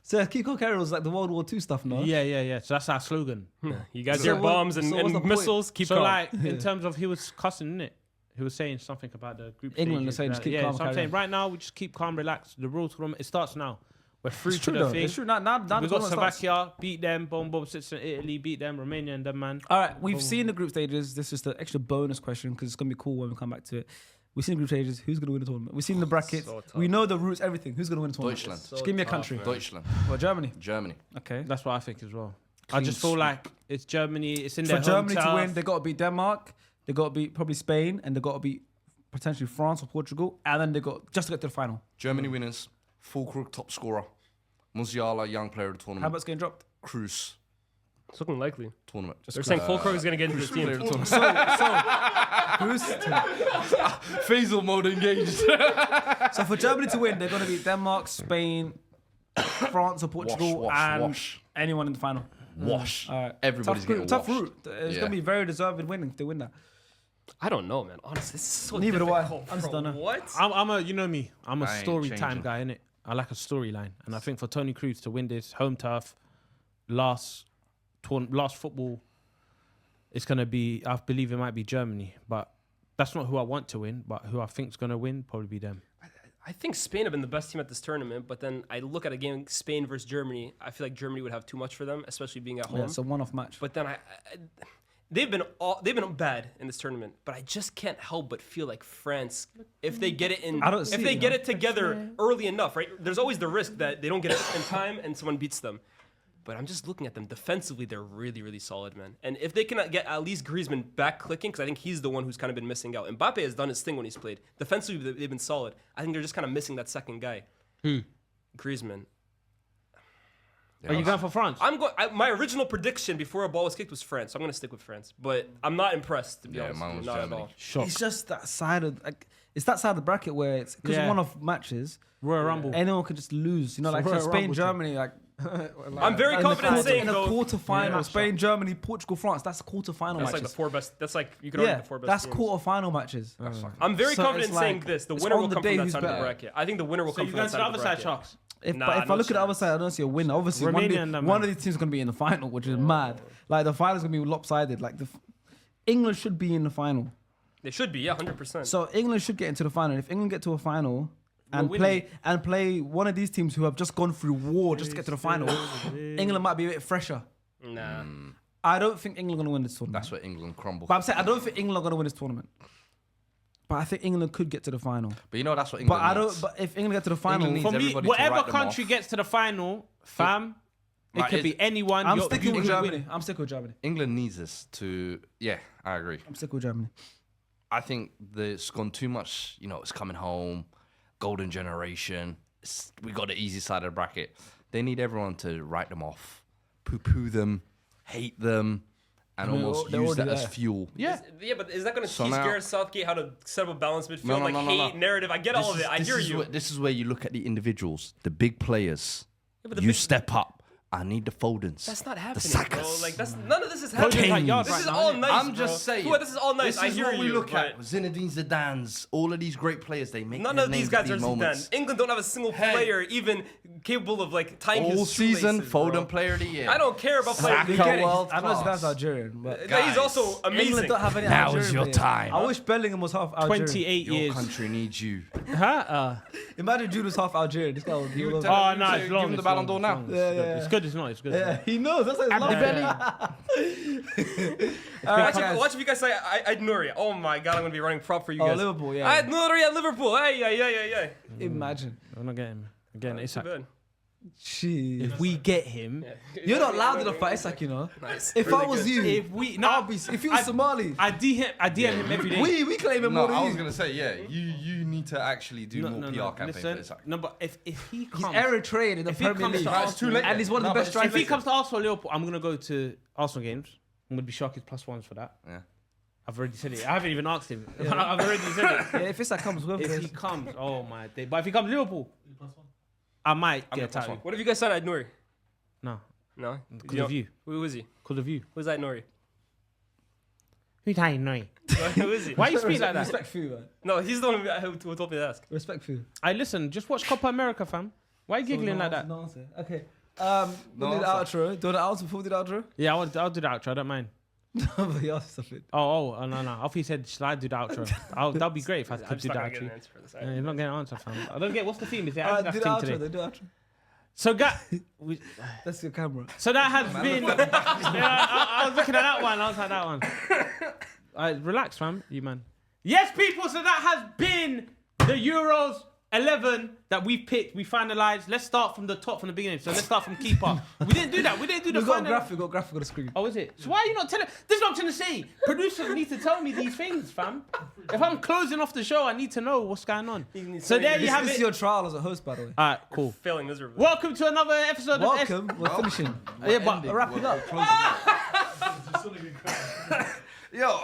So keep calm, carry on was like the World War II stuff, no? Yeah. So that's our slogan. You guys, So your what- bombs and, so what's the and point? missiles. Keep So calm. like in terms of he was cussing it. He was saying something about the group. England stages, was saying just keep yeah, calm, so I'm carry saying on. right now we just keep calm, relax. The rules from it starts now. We're through It's to true the though. thing. It's true. Now We the got tournament starts. Slovakia, beat them. Boom, boom. Switzerland, Italy, beat them. Romania and them, man. All right, we've seen the group stages. This is the extra bonus question because it's gonna be cool when we come back to it. We've seen the group stages. Who's gonna win the tournament? We've seen the brackets. so tough. We know the routes, everything. Who's gonna win the tournament? Deutschland. Just give me a country. Deutschland. Well, Germany. Germany. Okay. That's what I think as well. I Clean just feel sweep. like it's Germany. It's in For their Germany home to turf. win, they got to beat Denmark. They got to beat probably Spain, and they got to beat potentially France or Portugal, and then they got just to get to the final. Germany winners. Fulkrug top scorer. Musiala, young player of the How tournament. about getting dropped? Cruz It's looking likely. tournament. They're saying Fulkrug is going to get into the team. Who's Faisal mode engaged. so for Germany to win, they're going to beat Denmark, Spain, France or Portugal, and wash. anyone in the final. Wash. All right. Everybody's getting tough washed. route. It's Yeah. going to be very deserving winning if they win that. I don't know, man. Honestly, this is so Neither do I. difficult. I just bro. don't know. What? I'm a, you know me. I'm a I ain't story time changing. guy, innit? I like a storyline, and I think for Tony Cruz to win this home turf, last football, it's gonna be. I believe it might be Germany, but that's not who I want to win. But who I think's gonna win, probably be them. I think Spain have been the best team at this tournament, but then I look at a game Spain versus Germany. I feel like Germany would have too much for them, especially being at home. Yeah, it's a one-off match. But then they've been bad in this tournament. But I just can't help but feel like France, if they get it in, I don't see if they it, get no. it together early enough, right? There's always the risk that they don't get it in time and someone beats them. But I'm just looking at them defensively; they're really, really solid, man. And if they can get at least Griezmann back clicking, because I think he's the one who's kind of been missing out. Mbappe has done his thing when he's played. Defensively, they've been solid. I think they're just kind of missing that second guy. Griezmann. Are you going for France? I'm going. My original prediction before a ball was kicked was France. So I'm going to stick with France, but I'm not impressed to be Yeah, honest. mine was Not Germany. at all. Shock. It's just that side of it's that side of the bracket where it's because Yeah. one-off matches. Royal Rumble. Anyone could just lose. You know, like Royal Spain, Rumble Germany, like. I'm very confident in saying in a though. quarter-final. Yeah. Spain, Germany, Portugal, France. That's quarter-final That's matches. like the four best. That's like you could argue Yeah, the four best. that's teams. quarter-final matches. I'm very So confident it's in saying like, this. The it's winner on will the come day from that who's side of the better. bracket. I think the winner will So come you from going that to side the of the other side, bracket. Sharks? But Nah, if I no look at the other chance. side, I don't see a winner. Obviously, one Romania of, and the, them, one man. of these teams is going to be in the final, which is mad. Like the final's going to be lopsided. Like England should be in the final. They should be, yeah, 100%. So England should get into the final. If England get to a final and winning. play one of these teams who have just gone through war just to get to the final, England might be a bit fresher. Nah. I don't think England are going to win this tournament. That's where England crumble. But I'm saying I don't think England are going to win this tournament. But I think England could get to the final. But you know that's what England But I needs. don't. But if England get to the final, England needs For me, everybody to whatever write them country off. gets to the final, fam, it Right, could is- be anyone. I'm you sticking with will Germany. win. I'm sticking with Germany. England needs us to. Yeah, I agree. I'm sticking with Germany. I think it's gone too much. You know, it's coming home, golden generation. We got the easy side of the bracket. They need everyone to write them off, poo-poo them, hate them, and I mean, almost they're use that already as there. fuel. Yeah. Yeah, but is that going to So teach now- Gareth Southgate how to set up a balanced midfield? No, like hate, narrative. I get all of it. I hear you. This is where you look at the individuals, the big players. but the You big- step up I need the Fodens. That's not happening, the bro. Sakas. Like none of this is Foden's happening. like yards This right is now, all innit? nice. I'm bro. just saying. Fua, this is all nice. This I is hear what we you, look but at. Zinedine Zidane's, all of these great players, they make None their of these names guys at are these Zidane. moments. England don't have a single player even capable of like tying All his season, shoelaces, Foden bro. Player of the Year. I don't care about players. Saka You get it. world I know class. that's Algerian, but He's Guys, also amazing. England don't have any Now Algerian is your players. time. I wish Bellingham was half Algerian. 28 Your years. country needs you. Huh? Imagine Jude was half Algerian. This guy would be all over. Oh, no, it's Give long. him the it's Ballon long, d'Or it's now. long, Yeah, yeah. It's good, it's not. It's good. Yeah, he knows. That's what his Watch if you guys say I'd Nouri. Oh my god, I'm gonna be running prop for you Oh, guys. Liverpool, yeah. I'd Nouri at Liverpool. Hey. Imagine. I'm not getting him. Again, it's Too like, bad. Jeez. if we get him, You're not loud enough for Isak, you know. Nice. If Really I was good. you, if we no, I'll be. If you were Somali, I DM him every day. we claim him No, more than I you. was gonna say, yeah, you need to actually do more PR campaign for Listen, Isak. no, but if he He's comes, Eritrean in the if he Premier comes League, to Arsenal- It's too late and he's one of the best if strikers. he comes to Arsenal or Liverpool, I'm gonna go to Arsenal games. I'm gonna be Sharky's +1s for that. Yeah. I've already said it. I haven't even asked him. I've already said it. Yeah, if Isak comes with If he us, comes, oh my day. But if he comes Liverpool, I might I'm get the +1. tired. What if you guys said I'd Nouri? No, No. because of you. Who is he? Because of you. Who's that Nouri? Who's that Noy? Who is he? Why you speak like that? Respect for you, man. No, he's the one who told me to ask. Respect for you. I listen. Just watch Copa America, fam. Why you giggling like that? No answer. Okay. No We'll do the answer. outro. Do you want to answer before we do the outro? Yeah, I'll do the outro. I don't mind. No, but he asked something. Oh, no. I thought he said, shall I do the outro? That'd be great if I I'm could just do not the gonna get an outro. answer for this. Yeah, you're not getting an answer, fam. I don't get what's the theme. Is it Alright, Adidas do the thing outro. today? Then do the outro. So, That's your camera. so that has been. Yeah, I was looking at that one. I was like that one. Relax, fam. You man. Yes, people. So that has been the Euros 11 that we picked. We finalized. Let's start from the top, from the beginning. So let's start from keeper. We didn't do that. We didn't do the We've got a final. graphic. We've got a graphic on the screen. Oh, is it? So why are you not telling? This is what I'm trying to say. Producers need to tell me these things, fam. If I'm closing off the show, I need to know what's going on. So there you have This is it. your trial as a host, by the way. All right, cool. Failing miserably. Welcome to another episode Welcome. We're finishing. Yeah, but Wrap it up. Yo,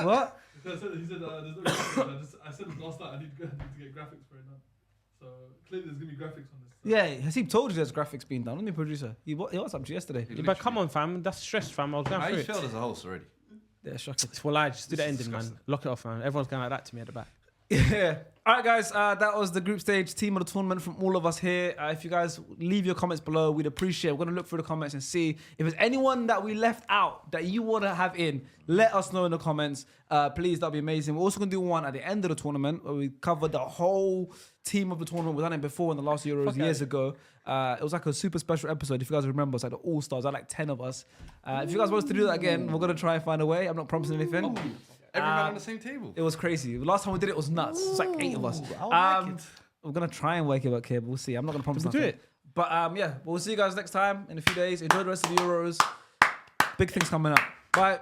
What? He said, there's no graphics. I said last night I need to get graphics for it now. So clearly there's going to be graphics on this. So. Yeah, Haseeb told you there's graphics being done. I'm the producer. He what's up to yesterday? Yeah, but come on, fam. That's stress, fam. I was going how through you it. feel as a host already? Yeah, shocking. Well, I just do the ending, man. Lock it off, man. Everyone's going like that to me at the back. Yeah. All right, guys. That was the group stage team of the tournament from all of us here. If you guys leave your comments below, we'd appreciate it. We're going to look through the comments and see if there's anyone that we left out that you want to have in. Let us know in the comments. Please, that'd be amazing. We're also going to do one at the end of the tournament where we cover the whole team of the tournament. We've done it before in the last Euros years ago. It was like a super special episode. If you guys remember, it's like the All-Stars. I had like 10 of us. If you guys want us to do that again, we're going to try and find a way. I'm not promising anything. Every man on the same table. It was crazy. Last time we did it was nuts. It was like 8 of us. We're gonna try and work it out, kid. We'll see. I'm not gonna promise We'll do nothing. it. But yeah, we'll see you guys next time in a few days. Enjoy the rest of the Euros. Big things coming up. Bye.